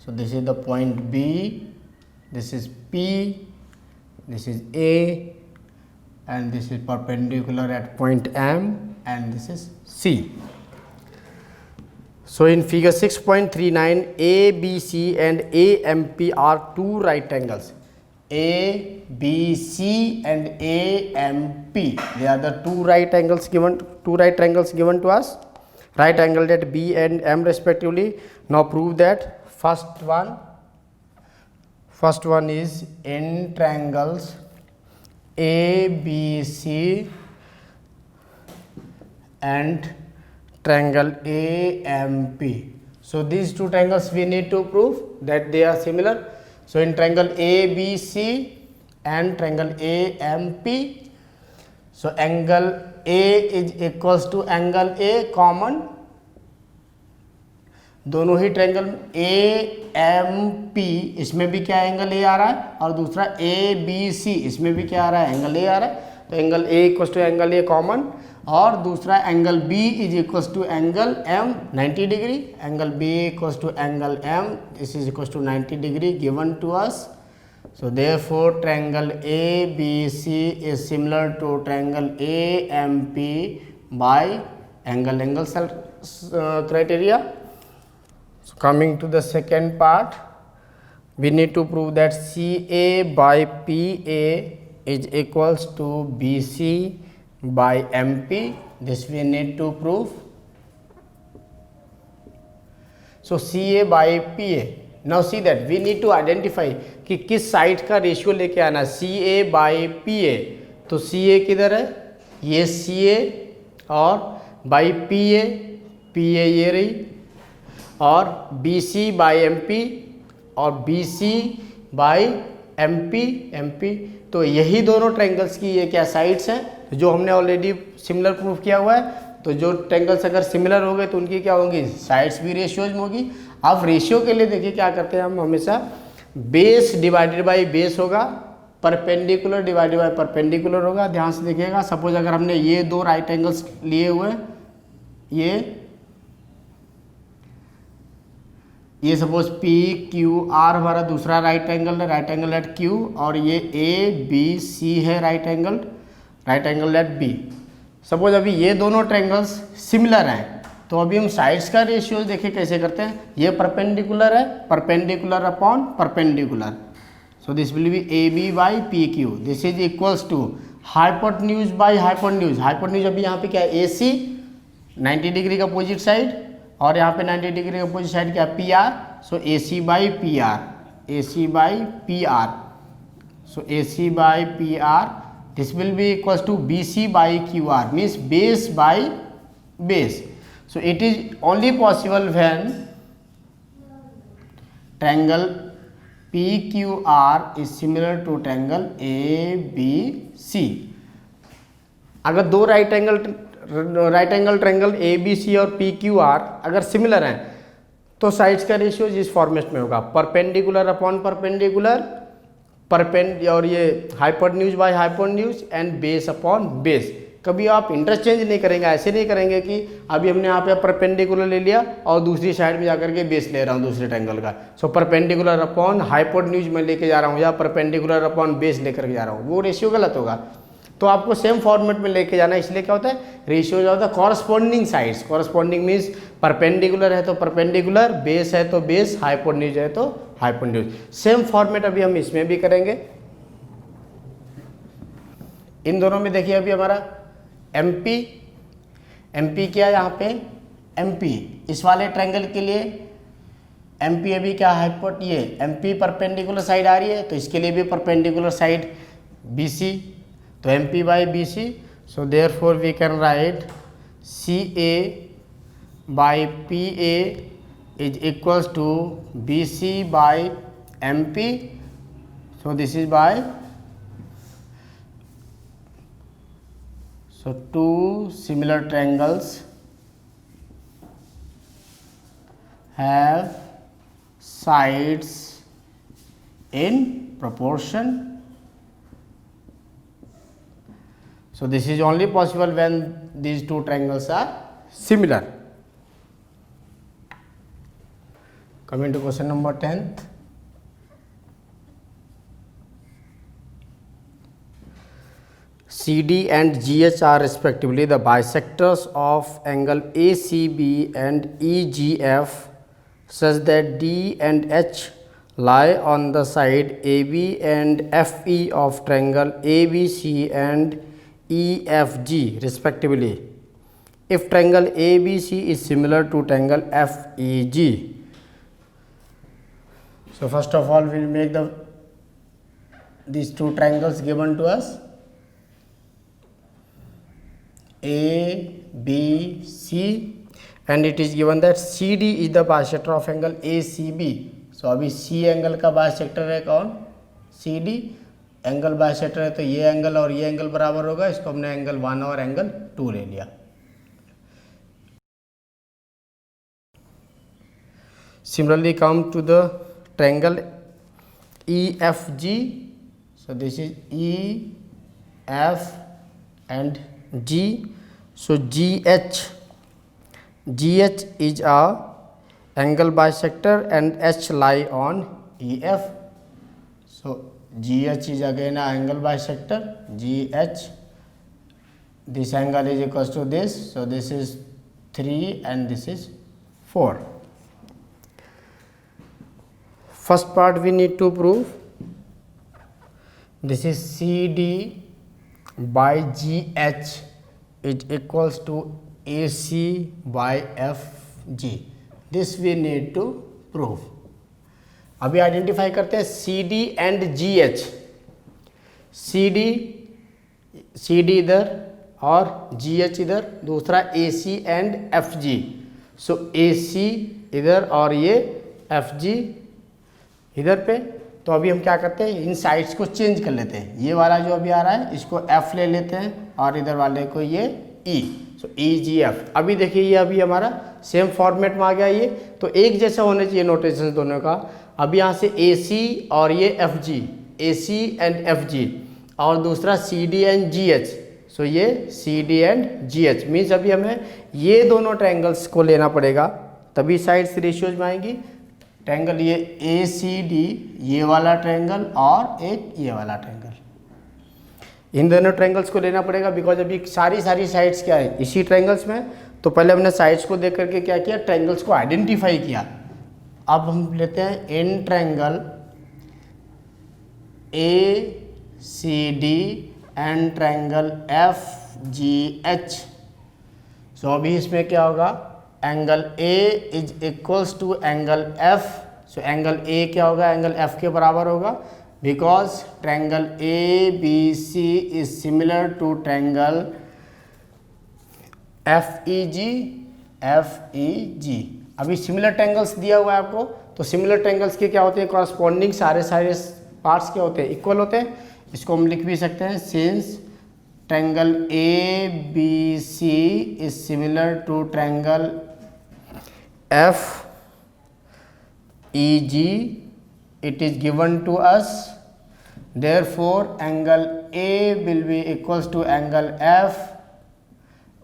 So this is the point B, this is P, this is A, and this is perpendicular at point M, and this is C. So in figure 6.39, ABC and AMP are two right angles. ABC and AMP, they are the two right angles given to us. Right angle at B and M respectively. Now prove that first one is in triangles ABC and triangle AMP. So these two triangles we need to prove that they are similar. So in triangle ABC and triangle AMP, so angle A is equals to angle A common, दोनों ही triangle AMP इसमें भी क्या angle A आ रहा है और दूसरा ABC इसमें भी क्या आ रहा है, एंगल A आ रहा है। तो angle A equals to angle A common, और दूसरा angle B is equals to angle M 90 degree, angle B equals to angle M, this is equals to 90 degree given to us. So therefore triangle ABC is similar to triangle AMP by angle criteria. So coming to the second part, we need to prove that CA by PA is equals to BC by MP. This we need to prove. So CA by PA. Now see that we need to identify कि किस side का ratio लेके आना। CA by PA, तो CA किधर है, ये CA, और by PA ये रही, और BC by MP और BC by MP। तो यही दोनों ट्रायंगल्स की ये क्या साइड्स हैं जो हमने ऑलरेडी सिमिलर प्रूफ किया हुआ है। तो जो ट्रायंगल्स अगर सिमिलर हो गए तो उनकी क्या होंगी, साइड्स भी रेशियोज में होगी। अब रेशियो के लिए देखिए क्या करते हैं हम, हमेशा बेस डिवाइडेड बाई बेस होगा, परपेंडिकुलर डिवाइडेड बाई परपेंडिकुलर होगा। ध्यान से देखिएगा, सपोज अगर हमने ये दो राइट एंगल्स लिए हुए हैं, ये सपोज PQR हमारा दूसरा राइट एंगल है, राइट एंगल एट Q, और ये ABC है right angle at B। Suppose अभी ये दोनों ट्रायंगल्स सिमिलर हैं, तो अभी हम साइड्स का रेशियो देखिए कैसे करते हैं। ये परपेंडिकुलर है, perpendicular upon perpendicular, so this will be AB by PQ, this is equals to hypotenuse by hypotenuse. Hypotenuse अभी यहाँ पे क्या है, AC 90 डिग्री का अपोजिट साइड, और यहाँ पे 90 डिग्री का अपोजिट साइड क्या, PR, so AC by PR, so AC by PR, this will be equals to BC by QR, means base by base. So it is only possible when triangle PQR is similar to triangle ABC। अगर दो right angle triangle ABC और PQR अगर similar हैं तो sides का ratio जिस format में होगा, परपेंडिकुलर अपॉन परपेंडिकुलर, और ये hypotenuse by hypotenuse, and base upon base. कभी आप इंटरचेंज नहीं करेंगे, ऐसे नहीं करेंगे कि अभी हमने यहाँ पे परपेंडिकुलर ले लिया और दूसरी साइड में जाकर के बेस ले रहा हूँ दूसरे ट्रायंगल का। सो परपेंडिकुलर अपॉन हाइपोटेन्यूज में लेके जा रहा हूँ या परपेंडिकुलर अपॉन बेस लेकर के जा रहा हूँ, वो रेशियो गलत होगा। तो आपको सेम फॉर्मेट में लेके जाना है, इसलिए क्या होता है रेशियो जो होता है corresponding sides. Corresponding means perpendicular है तो परपेंडिकुलर, बेस है तो बेस, हाइपोटेन्यूज है तो हाइपोटेन्यूज। सेम फॉर्मेट अभी हम इसमें भी करेंगे। इन दोनों में देखिए अभी हमारा एमपी क्या है यहाँ पे एमपी, इस वाले ट्रायंगल के लिए एमपी अभी क्या हाइपोट, ये एमपी परपेंडिकुलर साइड आ रही है तो इसके लिए भी परपेंडिकुलर साइड बीसी, तो M P by B C. So therefore we can write C A by P A is equals to B C by M P. So this is by, so two similar triangles have sides in proportion. So this is only possible when these two triangles are similar. Coming to question number 10th. CD and GH are respectively the bisectors of angle ACB and EGF such that D and H lie on the side AB and FE of triangle ABC and EFG respectively if triangle ABC is similar to triangle FEG. So first of all we will make these two triangles given to us A, B, C, and it is given that CD is the bisector of angle ACB. So अभी C angle का bisector है कौन, CD angle bisector है तो ये angle और ये angle बराबर होगा, इसको हमने एंगल 1 और एंगल 2 ले लिया। Similarly come to the triangle EFG. So this is E, F and G. So GH is a angle bisector and H lie on EF. So GH is again a angle bisector, GH, this angle is equals to this, so this is 3 and this is 4. First part we need to prove, this is CD by GH is equals to AC by FG. This we need to prove. अभी identify करते हैं CD and GH। CD इधर और GH इधर, दूसरा AC and FG। So AC इधर और ये FG इधर पे। तो अभी हम क्या करते हैं, इन साइड्स को चेंज कर लेते हैं। ये वाला जो अभी आ रहा है इसको F ले लेते हैं और इधर वाले को ये E। सो EGF। अभी देखिए ये अभी हमारा सेम फॉर्मेट में आ गया ये, तो एक जैसा होना चाहिए नोटेशन दोनों का। अभी यहाँ से AC और ये FG, AC एंड FG, और दूसरा CD एंड GH। सो ये CD एंड GH मीन्स अभी हमें ये दोनों ट्रायंगल्स को लेना पड़ेगा, तभी साइड्स रेशियोज में आएंगी। ट्रायंगल ये ACD, ये वाला ट्रायंगल और एक ये वाला ट्रायंगल, इन दोनों ट्रायंगल्स को लेना पड़ेगा बिकॉज अभी सारी साइड्स क्या है इसी ट्रायंगल्स में। तो पहले हमने साइड्स को देख करके क्या किया, ट्रायंगल्स को आइडेंटिफाई किया। अब हम लेते हैं in triangle ACD and triangle FGH। सो अभी इसमें क्या होगा, angle A is equals to angle F। सो एंगल A क्या होगा, एंगल F के बराबर होगा, because triangle ABC is similar to triangle FEG। अभी सिमिलर ट्रायंगल्स दिया हुआ है आपको, तो सिमिलर ट्रायंगल्स के क्या होते हैं, कॉरस्पॉन्डिंग सारे पार्ट्स क्या होते हैं, इक्वल होते हैं। इसको हम लिख भी सकते हैं, since triangle ABC is similar to triangle FEG, it is given to us, therefore angle A will be equals to angle F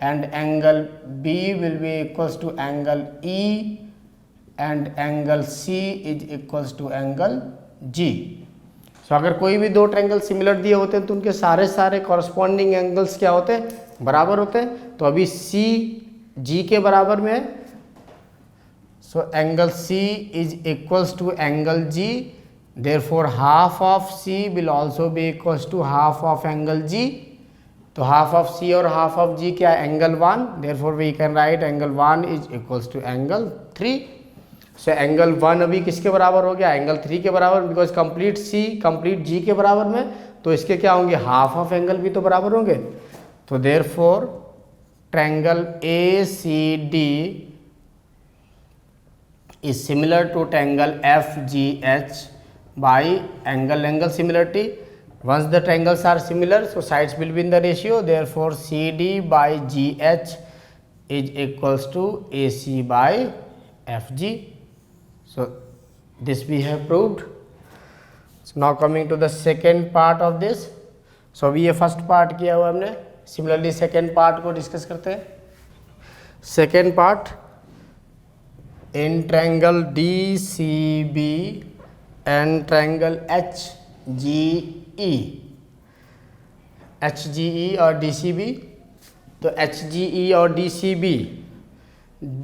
and angle B will be equals to angle E and angle C is equals to angle G. So अगर कोई भी दो triangle similar दिए होते हैं तो उनके सारे कॉरस्पॉन्डिंग एंगल्स क्या होते हैं, बराबर होते हैं. तो अभी C G के बराबर में है, so angle C is equals to angle G, therefore half of C will also be equals to half of angle G. तो हाफ ऑफ C और हाफ ऑफ G क्या है, angle 1, therefore we can write angle 1 is equals to angle 3. So angle 1 अभी किसके बराबर हो गया, angle 3 के बराबर, because complete C complete G के बराबर में, तो इसके क्या होंगे, हाफ ऑफ एंगल भी तो बराबर होंगे. तो therefore triangle ACD is similar to triangle FGH by angle similarity. Once the triangles are similar, so sides will be in the ratio, therefore CD by GH is equals to AC by FG. So this we have proved. So now coming to the second part of this. So अभी ये first part किया हुआ हमने, similarly second part को discuss करते हैं. Second part, in triangle DCB and triangle HGE और DCB, तो HGE और DCB,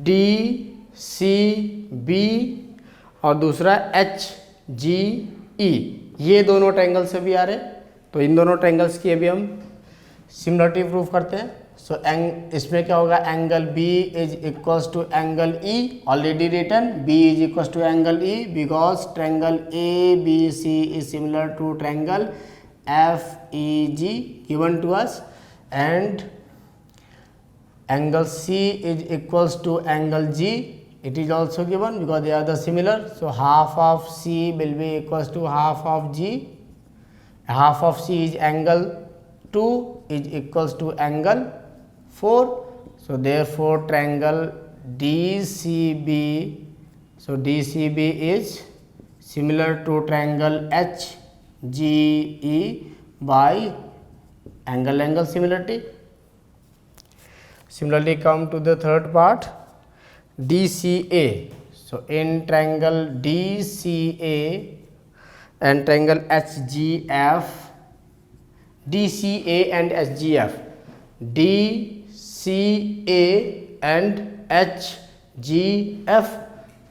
DCB और दूसरा HGE, ये दोनों ट्रायंगल से भी आ रहे. तो इन दोनों ट्रायंगल्स की अभी हम सिमिलरिटी प्रूफ करते हैं. सो इसमें क्या होगा, angle B is equals to angle E, already written B is equals to angle E because triangle ABC is similar to triangle FEG given to us, and angle C is equals to angle G, it is also given because they are the similar. So half of C will be equals to half of G. Half of C is angle 2 is equals to angle 4. So therefore triangle DCB, so DCB is similar to triangle HGE by angle similarity. Similarly come to the third part, DCA. So in triangle DCA and triangle HGF, DCA and HGF, DCA and HGF,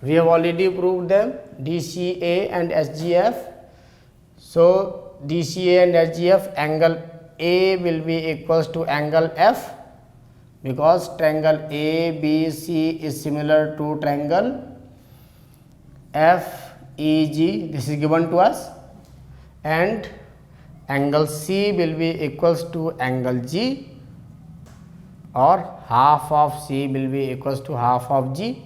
we have already proved them, DCA and HGF. So DCA and HGF, angle A will be equals to angle F because triangle ABC is similar to triangle FEG, this is given to us, and angle C will be equals to angle G, or half of C will be equals to half of G.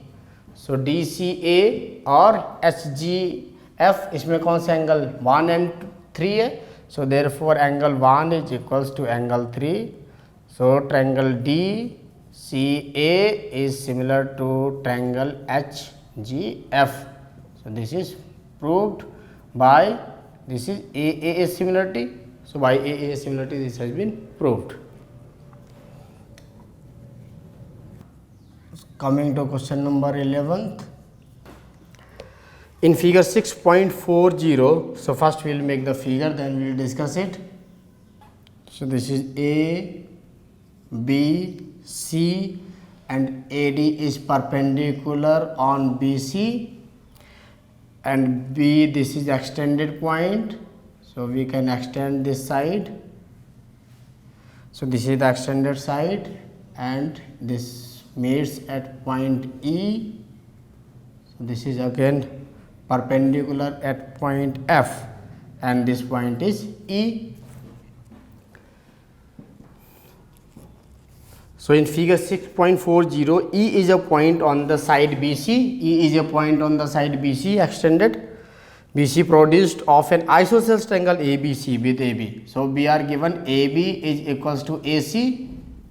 So DCA और HGF, इसमें कौन से angle 1 and 3 है, so therefore angle 1 is equals to angle 3. So triangle DCA is similar to triangle HGF. So this is proved by, this is AAA similarity. So by AAA similarity this has been proved. Coming to question number 11th. In figure 6.40, so first we will make the figure, then we will discuss it. So this is A, B, C, and AD is perpendicular on BC, and B, this is extended point, so we can extend this side. So this is the extended side, and this meets at point E. So this is again perpendicular at point F, and this point is E. So in figure 6.40, E is a point on the side BC. E is a point on the side BC extended. BC produced of an isosceles triangle ABC with AB. So we are given AB is equals to AC.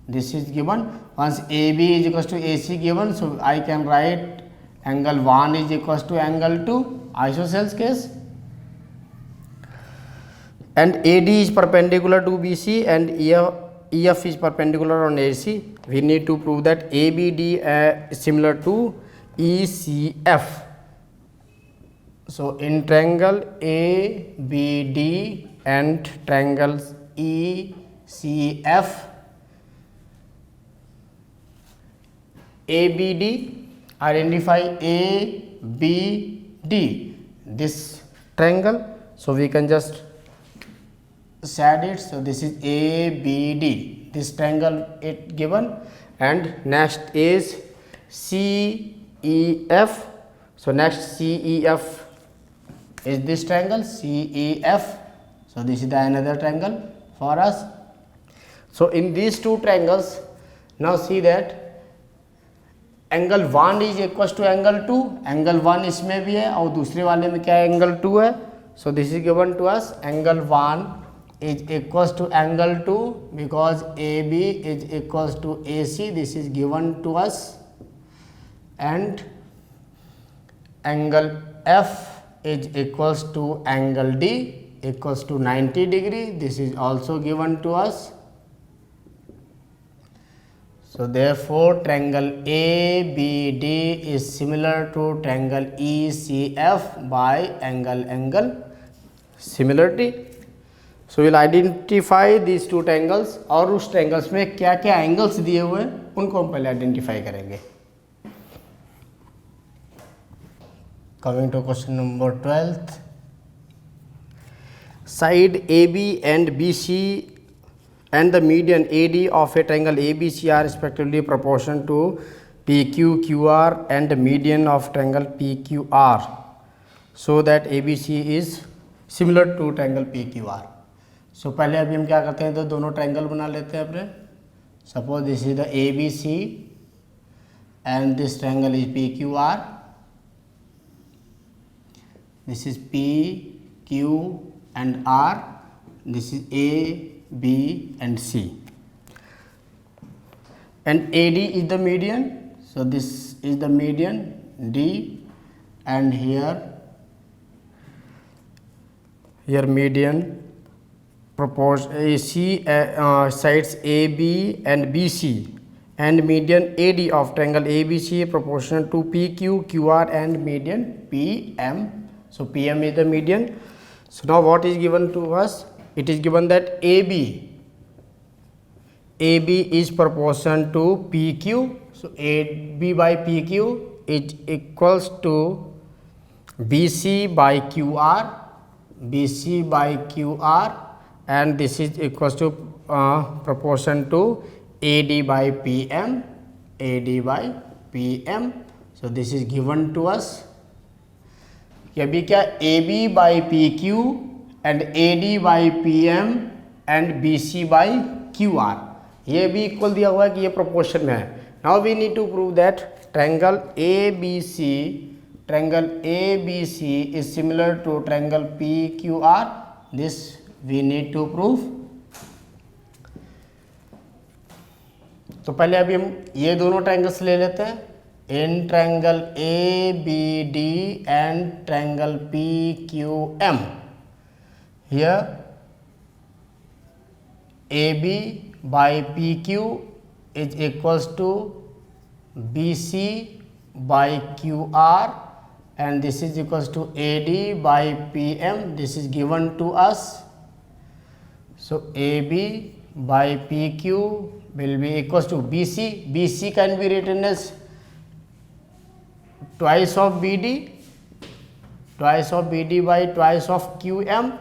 This is given. Once AB is equals to AC given, so I can write angle 1 is equals to angle 2, isosceles case. And AD is perpendicular to BC, and here EF is perpendicular on AC, we need to prove that ABD is similar to ECF. So in triangle ABD and triangles ECF, ABD, identify ABD, this triangle, so we can just set it. So this is ABD, this triangle it given, and next is CEF. So next CEF is this triangle CEF. So this is the another triangle for us. So in these two triangles, now see that angle 1 is equal to angle 2, angle 1 इसमें भी है और दूसरे वाले में क्या है, angle 2 है. So this is given to us angle 1 is equal to angle 2 because AB is equal to AC. This is given to us. And angle F is equal to angle D equal to 90 degree. This is also given to us. So therefore triangle ABD is similar to triangle ECF by angle similarity. So we'll identify these two triangles. और उस triangles में क्या क्या angles दिए हुए हैं उनको हम पहले identify करेंगे. Coming to question number 12th. Side AB and BC and the median AD of a triangle ABC are respectively proportional to PQ, QR and the median of triangle PQR, so that ABC is similar to triangle PQR. So पहले अभी हम क्या करते हैं, तो दोनों triangle बना लेते हैं अपने. Suppose this is the ABC and this triangle is PQR. This is P, Q and R. This is A, B and C, and AD is the median. So this is the median D, and here median propose AC sides AB and BC, and median AD of triangle ABC proportional to PQ, QR and median PM. So PM is the median. So now what is given to us? It is given that AB is proportional to PQ. So AB by PQ is equals to BC by QR, BC by QR, and this is equals to proportion to AD by PM, AD by PM. So this is given to us. कि अभी क्या AB by PQ and AD by PM and BC by QR, ये भी equal दिया हुआ है कि ये प्रोपोर्शन में है. Now we need to prove that triangle ABC is similar to triangle PQR. This we need to prove. तो पहले अभी हम ये दोनों ट्रायंगल्स ले लेते हैं. In triangle ABD and triangle PQM, here AB by PQ is equals to BC by QR, and this is equals to AD by PM. This is given to us. So AB by PQ will be equals to BC. BC can be written as twice of BD by twice of QM.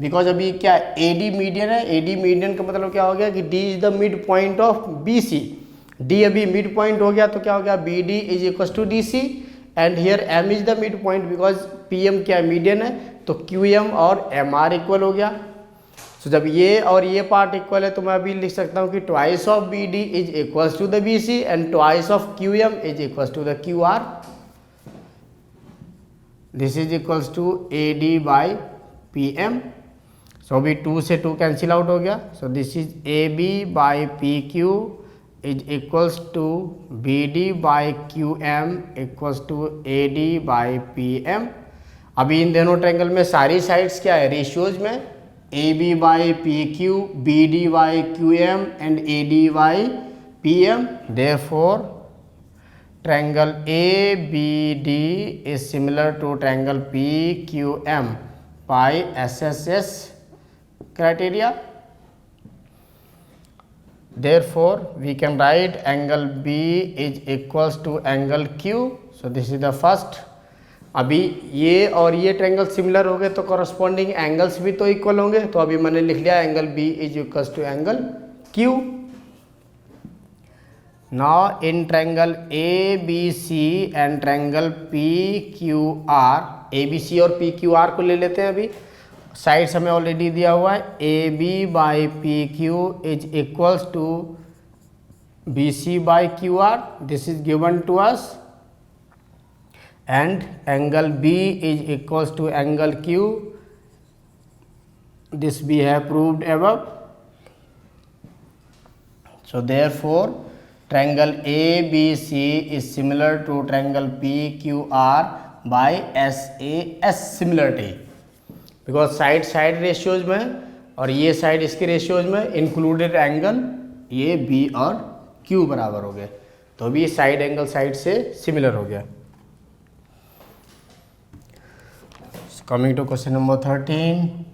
बिकॉज अभी क्या AD median है. AD median का मतलब क्या हो गया कि D is the mid point of BC. D अभी मिड पॉइंट हो गया तो क्या हो गया, BD is equal to DC, and here M is the mid point because PM क्या मीडियन है, तो QM और MR इक्वल हो गया. सो जब ये और ये पार्ट इक्वल है तो मैं अभी लिख सकता हूँ कि twice of BD is equal to the BC and twice of QM is equal to the QR. This is equals to AD by PM. So अभी 2 से 2 कैंसिल आउट हो गया. So this is AB by PQ is equals to BD by QM equals to AD by PM. अभी इन दोनों triangle में सारी sides क्या है, रेशियोज में. AB by PQ, BD by QM, and AD by PM. Therefore, triangle ABD is similar to triangle PQM by SSS criteria. Therefore, we can write angle B is equals to angle Q. So this is the first. अभी ये और ये triangle similar हो गए तो corresponding angles भी तो equal होंगे, तो अभी मैंने लिख लिया angle B is equals to angle Q. Now in triangle ABC and triangle PQR, ABC और PQR को ले लेते हैं. अभी साइड्स हमें ऑलरेडी दिया हुआ है. AB by PQ is equals to BC by QR. This is given to us. And angle B is equals to angle Q. This we have proved above. So therefore triangle ABC is similar to triangle PQR by SAS similarity, because side ratios में और ये side इसके ratios में included angle ये B और Q बराबर हो गए, तो भी साइड एंगल साइड से सिमिलर हो गया. Coming to question number 13.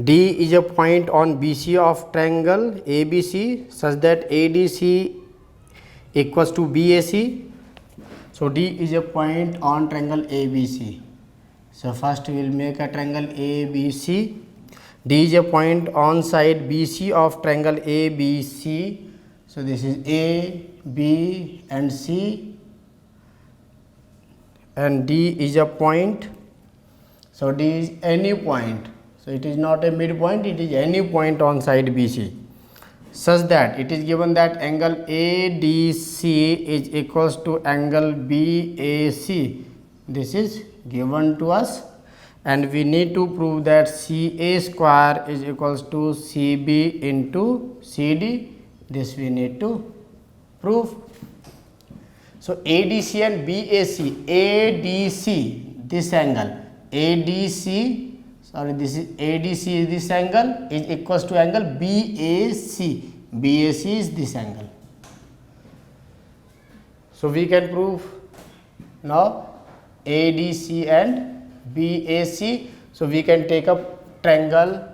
D is a point on BC of triangle ABC such that ADC equals to BAC. So D is a point on triangle ABC. So first we will make a triangle ABC. D is a point on side BC of triangle ABC. So this is A, B and C. And D is a point. So D is any point. So it is not a midpoint, it is any point on side BC. Such that it is given that angle ADC is equals to angle BAC. This is given to us, and we need to prove that CA square is equals to CB into CD. This we need to prove. So ADC and BAC, ADC, this angle, ADC, sorry, this is ADC is this angle is equals to angle BAC, BAC is this angle. So we can prove now ADC and BAC. So we can take up triangle,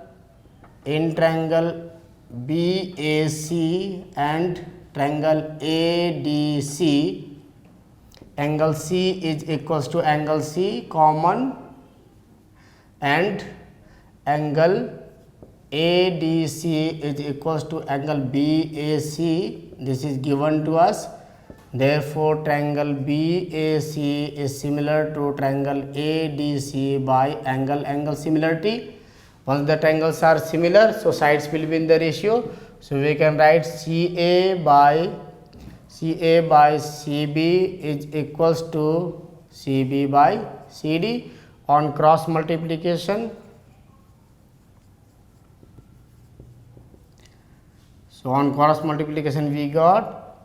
in triangle BAC and triangle ADC. Angle C is equals to angle C common, and angle ADC is equals to angle BAC. This is given to us. Therefore triangle BAC is similar to triangle ADC by angle similarity. Once the triangles are similar, so sides will be in the ratio. So we can write CA by CB is equals to CB by CD on cross multiplication. So on cross multiplication we got,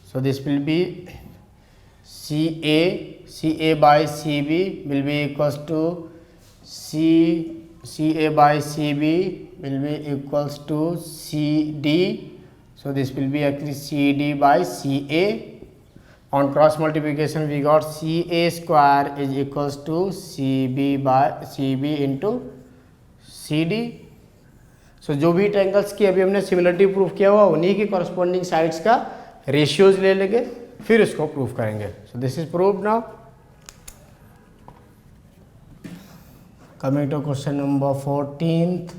so this will be CA by CB will be equals to CA by CB will be equals to CD. So this will be actually CD by CA. On cross multiplication we got CA square is equals to CB into CD. So जो भी triangles की अभी हमने similarity prove किया हुआ उन्हीं की corresponding sides का रेशियोज ले लेंगे, फिर इसको प्रूव करेंगे. सो this is proved now. Coming to question number 14th.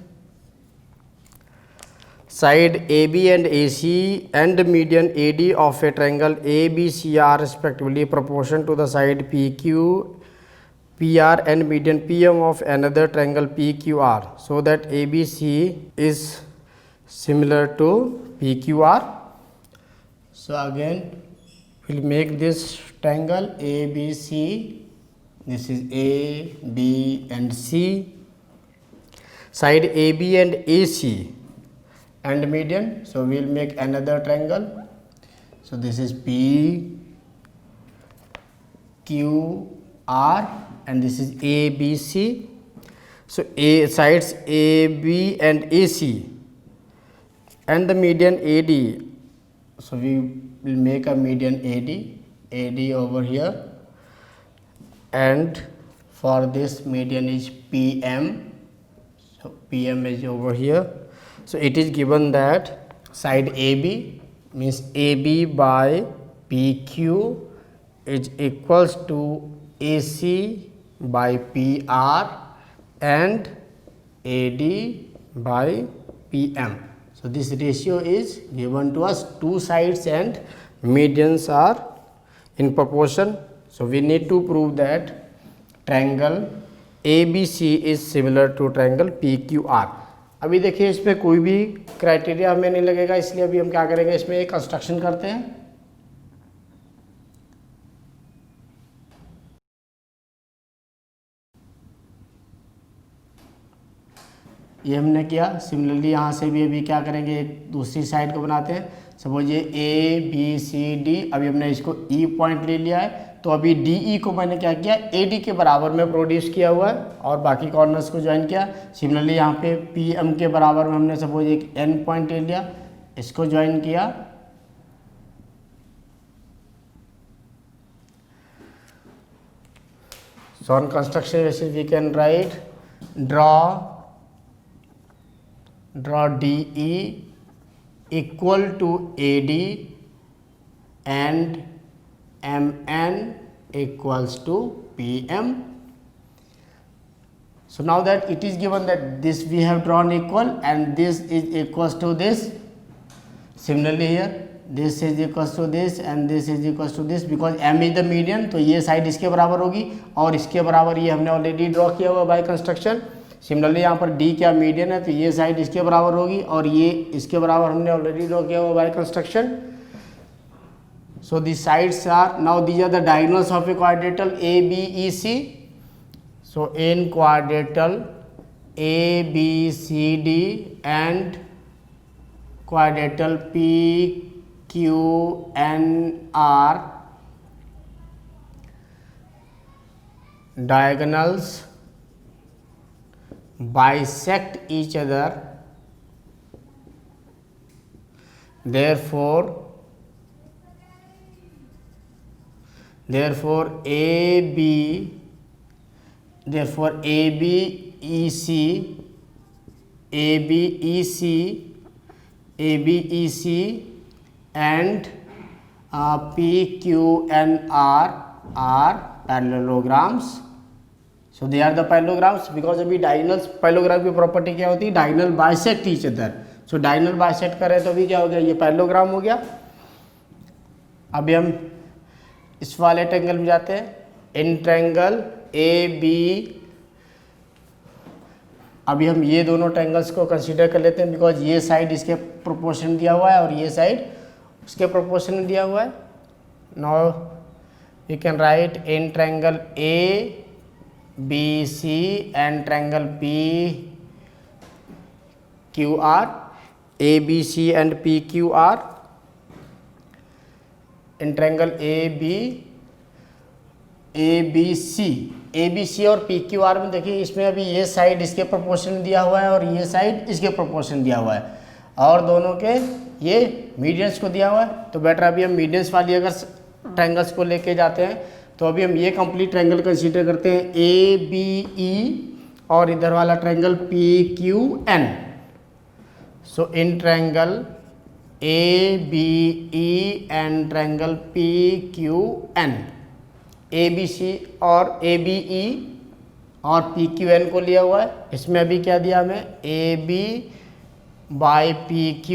Side AB and AC and median AD of a triangle ABC are respectively proportion to the side PQ, PR and median PM of another triangle PQR, so that ABC is similar to PQR. So again we'll make this triangle ABC. This is A, B and C. Side AB and AC and median, so we will make another triangle. So this is P, Q R, and this is ABC. So A sides AB and AC, and the median AD. So we will make a median AD over here, and for this median is PM. So PM is over here. So it is given that side AB means AB by PQ is equals to AC by PR and AD by PM. So this ratio is given to us. Two sides and medians are in proportion. So we need to prove that triangle ABC is similar to triangle PQR. अभी देखिए इस पे कोई भी criteria हमें नहीं लगेगा, इसलिए अभी हम क्या करेंगे, इसमें एक कंस्ट्रक्शन करते हैं। ये हमने किया। सिमिलरली यहाँ से भी अभी क्या करेंगे, एक दूसरी साइड को बनाते हैं। सपोज ये ABCD, अभी हमने इसको E पॉइंट ले लिया है, तो अभी DE को मैंने क्या किया, AD के बराबर में प्रोड्यूस किया हुआ है और बाकी कॉर्नर्स को ज्वाइन किया। सिमिलरली यहाँ पे PM के बराबर में हमने सपोज एक N पॉइंट ले लिया, इसको ज्वाइन किया। So on construction basis we can write draw DE equal to AD and MN equals to PM. So now that it is given that this we have drawn equal and this is equals to this, similarly here this is equals to this and this is equals to this, because M is the median, तो ये side इसके बराबर होगी और इसके बराबर ये हमने ऑलरेडी ड्रॉ किया हुआ बाय कंस्ट्रक्शन। सिमिलरली यहाँ पर D क्या मीडियन है, तो ये साइड इसके बराबर होगी और ये इसके बराबर हमने ऑलरेडी ड्रॉ किया हुआ by construction. So the sides are, now these are the diagonals of a quadrilateral ABEC. So in quadrilateral ABCD and quadrilateral PQNR, diagonals bisect each other, therefore ABEC and PQNR are parallelograms. So they are the parallelograms because अभी diagonals, parallelogram की property क्या होती है, diagonal bisect each other. So diagonal bisect करें तो अभी क्या हो गया, ये parallelogram हो गया। अभी हम इस वाले ट्रायंगल में जाते हैं, इन ट्रायंगल AB। अभी हम ये दोनों ट्रायंगल्स को कंसीडर कर लेते हैं बिकॉज ये साइड इसके प्रोपोर्शन दिया हुआ है और ये साइड उसके प्रोपोर्शन में दिया हुआ है। Now we can write in triangle ABC and triangle PQR, ABC and PQR। In triangle ABC और PQR में देखिए, इसमें अभी ये साइड इसके प्रोपोर्शन दिया हुआ है और ये साइड इसके प्रोपोर्शन दिया हुआ है और दोनों के ये मीडियंस को दिया हुआ है। तो बेटर अभी हम मीडियंस वाली अगर ट्रायंगल्स को लेके जाते हैं तो अभी हम ये कंप्लीट ट्रायंगल कंसीडर करते हैं ABE और इधर वाला triangle PQN। So in triangle ABE and triangle PQN, ABC और ABE और PQN को लिया हुआ है। इसमें अभी क्या दिया हमें, AB by PQ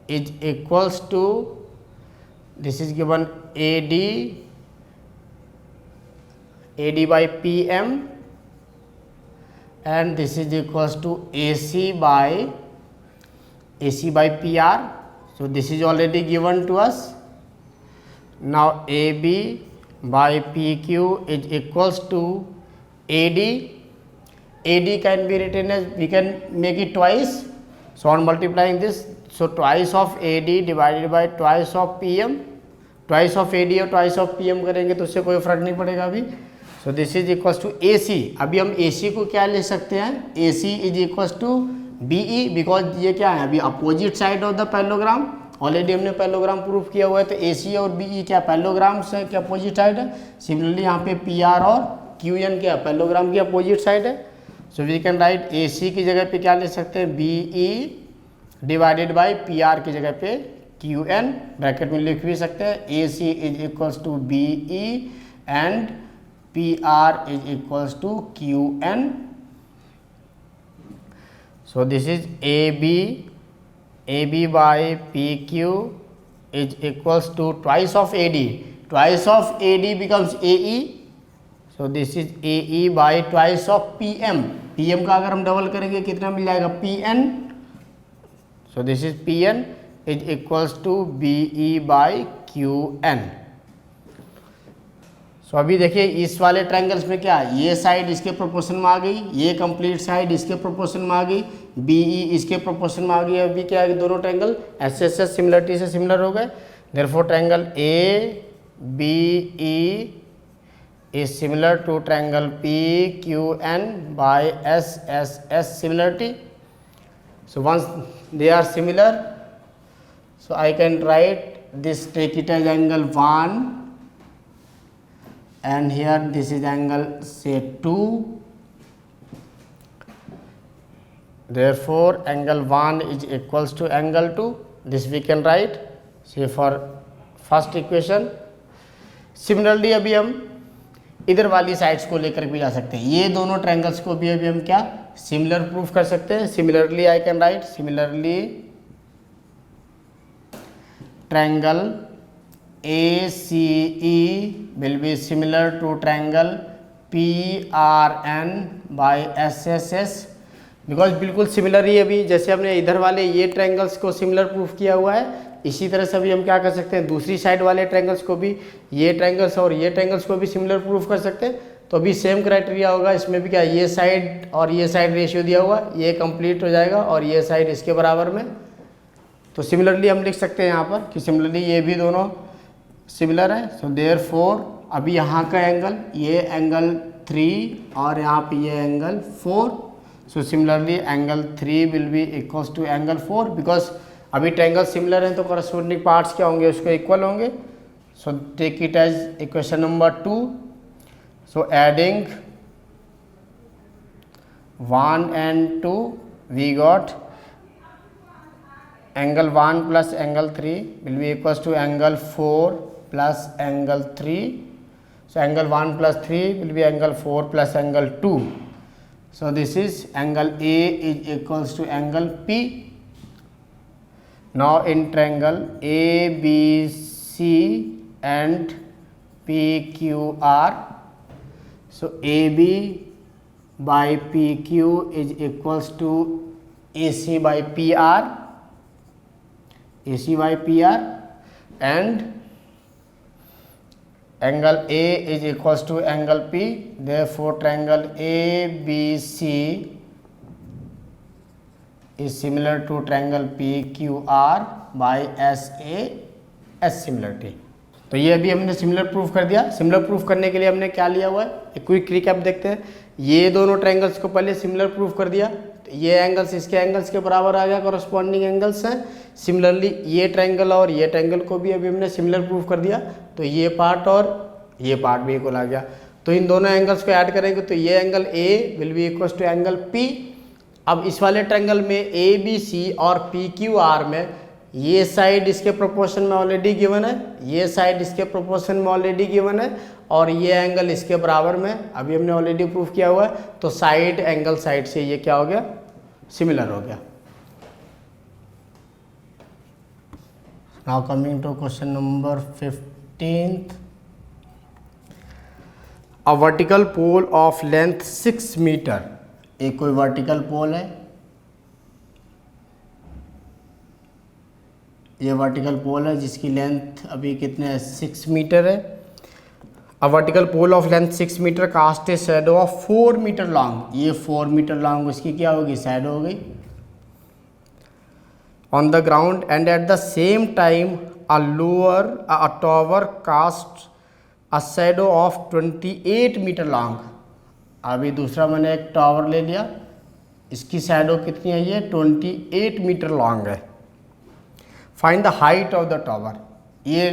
is equals to, this is given AD by PM and this is equals to AC by PR. So this is already given to us. Now AB by PQ is equals to AD. AD can be written as, we can make it twice. So on multiplying this, so twice of AD divided by twice of PM. Twice of AD और twice of PM करेंगे तो उससे कोई फर्क नहीं पड़ेगा अभी। So this is equals to A C. अभी हम ए सी को क्या ले सकते हैं, A C is equals to B E, because ये क्या है अभी opposite side of the parallelogram. Already हमने पैरेललोग्राम प्रूफ किया हुआ है, तो ए सी और बी ई क्या पैरेललोग्राम्स है, क्या अपोजिट साइड है। सिमिलरली यहाँ पे पी आर और क्यू एन क्या पैरेललोग्राम की अपोजिट साइड है। So we can write A C की जगह पे क्या ले सकते हैं, B E divided by P R की जगह पे क्यू एन, ब्रैकेट में लिख भी सकते हैं। A C is equals to B E and P R is equals to Q N. So this is A B by P Q is equals to twice of A D, twice of A D becomes A E. So this is A E by twice of P M, P M का अगर हम double करेंगे कितना मिल जाएगा, P N. So this is P N is equals to B E by Q N. So अभी देखिए इस वाले ट्रायंगल्स में क्या है, ये साइड इसके प्रोपोर्शन में आ गई, ये कंप्लीट साइड इसके प्रोपोर्शन में आ गई, बी ई इसके प्रोपोर्शन में आ गई। अभी क्या है, दोनों triangle S S S similarity से सिमिलर हो गए। Therefore triangle A B E is similar to triangle PQN by SSS similarity. So once they are similar, so I can write this, take it as angle 1 and here this is angle say 2. Therefore angle 1 is equals to angle 2. This we can write say for first equation. Similarly अभी हम इधर वाली sides को लेकर भी जा सकते हैं, ये दोनों ट्रायंगल्स को भी अभी हम क्या सिमिलर प्रूफ कर सकते हैं। Similarly I can write, similarly triangle A C E will be similar to triangle P R N by S S S, because बिल्कुल सिमिलर ही अभी जैसे हमने इधर वाले ये ट्रायंगल्स को सिमिलर प्रूफ किया हुआ है, इसी तरह से अभी हम क्या कर सकते हैं, दूसरी साइड वाले ट्रायंगल्स को भी, ये ट्रायंगल्स और ये ट्रायंगल्स को भी सिमिलर प्रूफ कर सकते हैं। तो अभी सेम क्राइटेरिया होगा, इसमें भी क्या ये साइड और ये साइड रेशियो दिया हुआ, ये कंप्लीट हो जाएगा और ये साइड इसके बराबर में। तो सिमिलरली हम लिख सकते हैं यहाँ पर कि सिमिलरली ये भी दोनों सिमिलर है। सो देयरफॉर अभी यहाँ का एंगल, ये एंगल 3 और यहाँ पे ये angle 4। So similarly angle 3 will be equals to angle 4, because अभी ट्रायंगल सिमिलर हैं तो करस्पॉन्डिंग पार्ट्स क्या होंगे, उसको इक्वल होंगे। So take it as equation number 2। So adding 1 and 2 we got angle 1 plus angle 3 will be equals to angle 4 plus angle 3। So angle 1 plus 3 will be angle 4 plus angle 2। So this is angle A is equals to angle P. Now in triangle ABC and PQR, so AB by PQ is equals to AC by PR, AC by PR, and angle A is equals to angle P. Therefore triangle ABC is similar to triangle PQR by SAS similarity। तो ये अभी हमने similar proof कर दिया। Similar proof करने के लिए हमने क्या लिया हुआ है, एक क्विक रिकैप देखते हैं। ये दोनों ट्रायंगल्स को पहले सिमिलर प्रूफ कर दिया, तो ये एंगल्स इसके एंगल्स के बराबर आ गया, कॉरस्पॉन्डिंग एंगल्स हैं। सिमिलरली ये ट्रायंगल और ये ट्रायंगल को भी अभी हमने सिमिलर प्रूफ कर दिया, तो ये पार्ट और ये पार्ट भी इक्वल आ गया। तो इन दोनों एंगल्स को ऐड करेंगे तो ये angle A will be equal to angle P. अब इस वाले ट्रायंगल में ए बी सी और पी क्यू आर में ये साइड इसके प्रोपोर्शन में ऑलरेडी गिवन है, ये साइड इसके प्रोपोर्शन में ऑलरेडी गिवन है और ये एंगल इसके बराबर में अभी हमने ऑलरेडी प्रूफ किया हुआ है। तो साइड एंगल साइड से ये क्या हो गया, सिमिलर हो गया। Now coming to question number 15th। A vertical pole of length 6 meter, एक कोई वर्टिकल पोल है, ये वर्टिकल पोल है जिसकी लेंथ अभी कितने है, 6 मीटर है। A vertical pole of length 6 meter cast a shadow of 4 meter long, ये 4 मीटर लॉन्ग उसकी क्या होगी, शैडो हो गई on the ground and at the same time a tower cast a shadow of 28 meter long. अभी दूसरा मैंने एक टावर ले लिया, इसकी शैडो कितनी है, ये 28 मीटर लॉन्ग है। Find the height of the tower, ये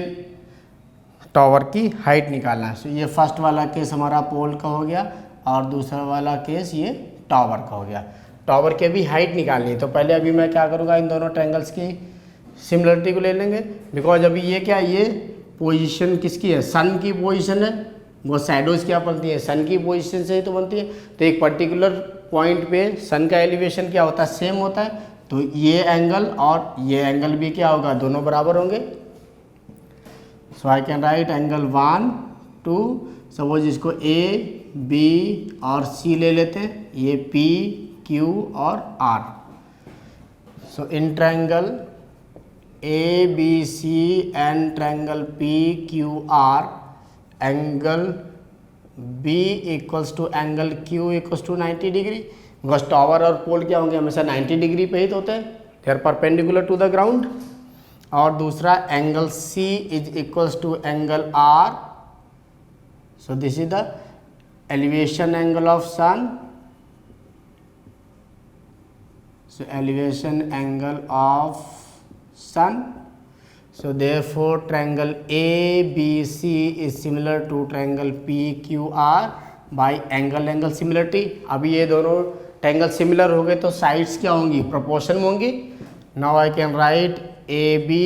टावर की हाइट निकालना है। सो ये फर्स्ट वाला केस हमारा पोल का हो गया और दूसरा वाला केस ये टावर का हो गया। टावर की अभी हाइट निकालनी है, तो पहले अभी मैं क्या करूँगा, इन दोनों ट्रायंगल्स की सिमिलरिटी को ले लेंगे। बिकॉज अभी ये क्या, ये पोजीशन किसकी है, सन की पोजीशन है, वो शैडोज क्या बनती है, सन की पोजीशन से ही तो बनती है। तो एक पर्टिकुलर पॉइंट पे सन का एलिवेशन क्या होता है, सेम होता है, तो ये एंगल और ये एंगल भी क्या होगा, दोनों बराबर होंगे। So I can write angle 1 2, suppose इसको ए बी और सी ले लेते हैं, ये पी क्यू और R. So in triangle A B C and triangle P Q R, angle B equals to angle Q equals to 90 degree. Because tower और pole क्या होंगे, हमेशा 90 डिग्री पे ही तो होते हैं, they are perpendicular to the ground. और दूसरा angle C is equals to angle R। So this is the elevation angle of sun. So elevation angle of sun. So therefore triangle ABC is similar to triangle PQR by angle similarity। अभी ये दोनों triangle similar हो गए तो sides क्या होंगी, proportion में होंगी। Now I can right AB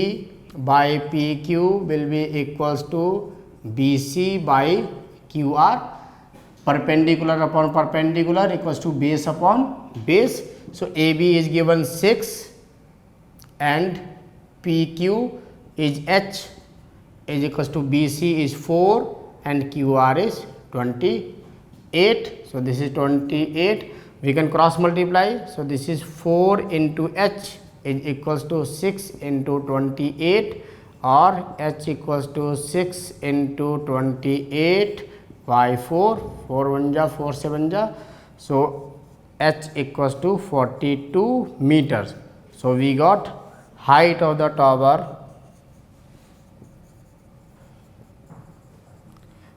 by PQ will be equals to BC by QR, perpendicular upon perpendicular equals to base upon base। So AB is given 6 and PQ is H is equals to BC is 4 and QR is 28. So this is 28. We can cross multiply. So this is 4 into H is equals to 6 into 28, or H equals to 6 into 28 by 4, 4 1 ja 4 7 ja. So H equals to 42 meters. So we got height of the tower,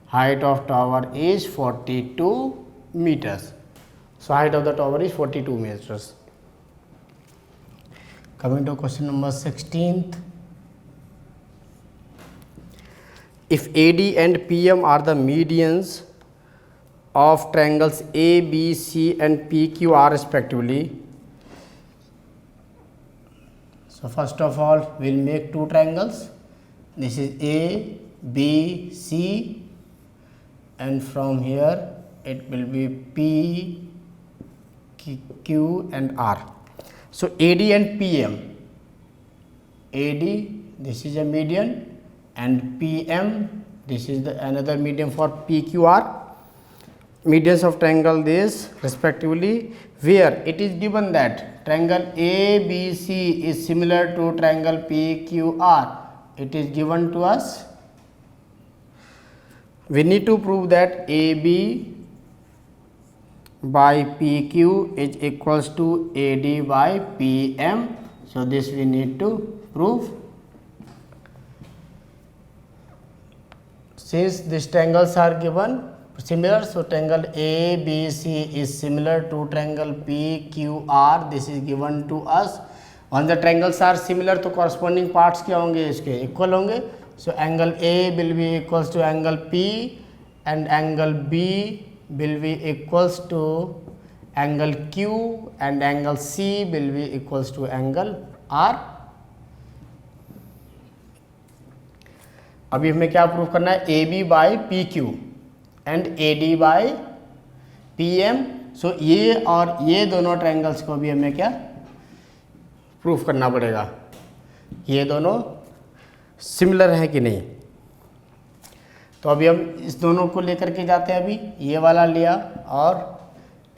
height of tower is 42 meters. So height of the tower is 42 meters. Coming to question number 16th. If AD and PM are the medians of triangles ABC and PQR respectively, so first of all we will make two triangles. This is A B C, and from here it will be P Q and R. So AD and PM, AD this is a median and PM this is the another median for PQR. Medians of triangle this respectively, where it is given that triangle ABC is similar to triangle PQR. It is given to us. We need to prove that AB by PQ is equals to AD by PM. So this we need to prove. Since these triangles are given similar, so triangle ABC is similar to triangle PQR. This is given to us. Once the triangles are similar, तो corresponding parts क्या होंगे, इसके equal होंगे। So angle A will be equals to angle P and angle B will be equals to angle Q and angle C will be equals to angle R. अभी हमें क्या prove करना है, AB by PQ and AD by PM। सो ये और ये दोनों triangles को भी हमें क्या प्रूफ करना पड़ेगा, ये दोनों सिमिलर है कि नहीं। तो अभी हम इस दोनों को लेकर के जाते हैं। अभी ये वाला लिया और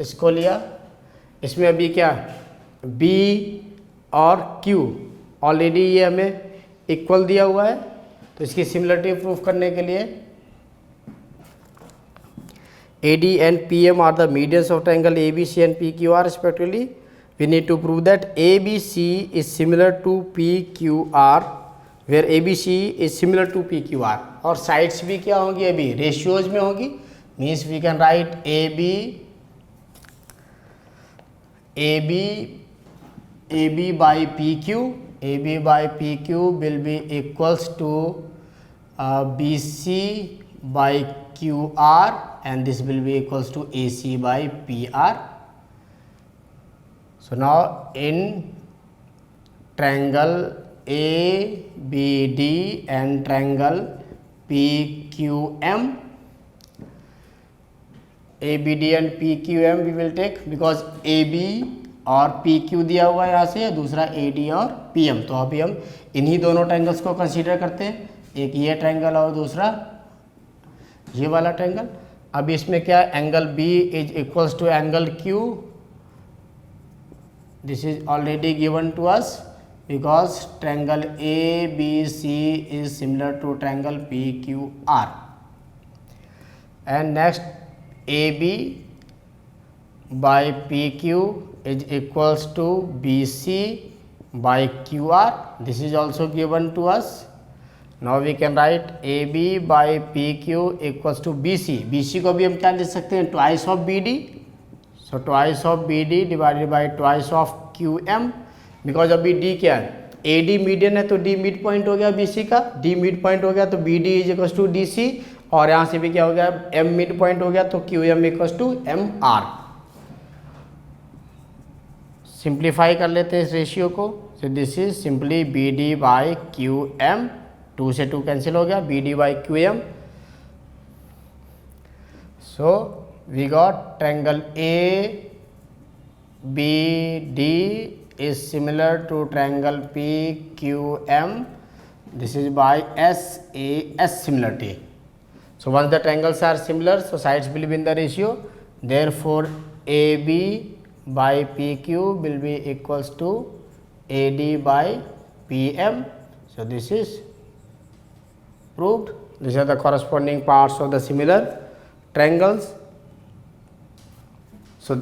इसको लिया, इसमें अभी क्या B और Q ऑलरेडी ये हमें इक्वल दिया हुआ है, तो इसकी सिमिलरिटी प्रूफ करने के लिए AD and PM are the medians of triangle ABC and PQR respectively. We need to prove that ABC is similar to PQR where A B C is similar to P Q R, और sides भी क्या होंगी अभी ratios में होगी, means we can write A B by P Q will be equals to B C by Q R and this will be equals to AC by PR. So now in triangle ABD and triangle PQM, ABD and PQM we will take, because AB और PQ दिया हुआ है यहाँ से, दूसरा AD और PM, तो अभी हम इन्हीं दोनों ट्रायंगल्स को कंसीडर करते हैं, एक ये ट्रायंगल और दूसरा ये वाला ट्रायंगल। अब इसमें क्या angle B is equals to angle Q, this is already given to us because triangle ABC is similar to triangle PQR। And next AB by PQ is equals to BC by QR, this is also given to us. Now we can write AB by PQ equals to BC. BC को भी हम क्या लिख सकते हैं, twice of BD. So twice of BD divided by twice of QM, because अभी D क्या है, AD मीडियन है तो D मिड पॉइंट हो गया BC का, D मिड पॉइंट हो गया तो BD is equals to DC, और यहाँ से भी क्या हो गया M मिड पॉइंट हो गया तो QM equals to MR। Simplify कर लेते हैं इस रेशियो को, so this is simply BD by QM, 2 से 2 कैंसिल हो गया, BD by QM। So we got triangle ABD is similar to triangle PQM, this is by SAS similarity. So once the triangles are similar, so sides will be in the ratio, therefore AB by PQ will be equals to AD by PM. So this is proved. These are the corresponding parts of the similar triangles. So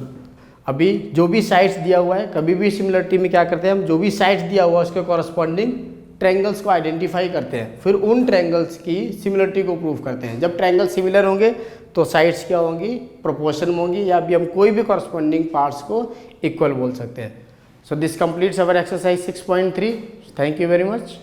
अभी जो भी sides दिया हुआ है, कभी भी similarity में क्या करते हैं हम, जो भी साइड्स दिया हुआ है उसके कॉरस्पॉन्डिंग ट्रायंगल्स को आइडेंटिफाई करते हैं, फिर उन ट्रायंगल्स की सिमिलरिटी को प्रूव करते हैं। जब ट्रायंगल सिमिलर होंगे तो साइड्स क्या होंगी, प्रोपोर्शन में होंगी, या भी हम कोई भी कॉरस्पॉन्डिंग पार्ट्स को इक्वल बोल सकते हैं। So this completes our exercise 6.3। Thank you very much.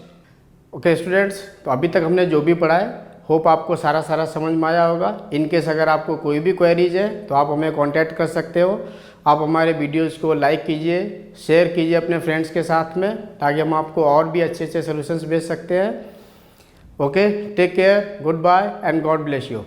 Okay students, तो अभी तक हमने जो भी पढ़ा है होप आपको सारा समझ में आया होगा। इनकेस अगर आपको कोई भी क्वेरीज है तो आप हमें कांटेक्ट कर सकते हो। आप हमारे वीडियोस को लाइक कीजिए, शेयर कीजिए अपने फ्रेंड्स के साथ में, ताकि हम आपको और भी अच्छे सोल्यूशंस भेज सकते हैं। Okay, take care, goodbye and God bless you.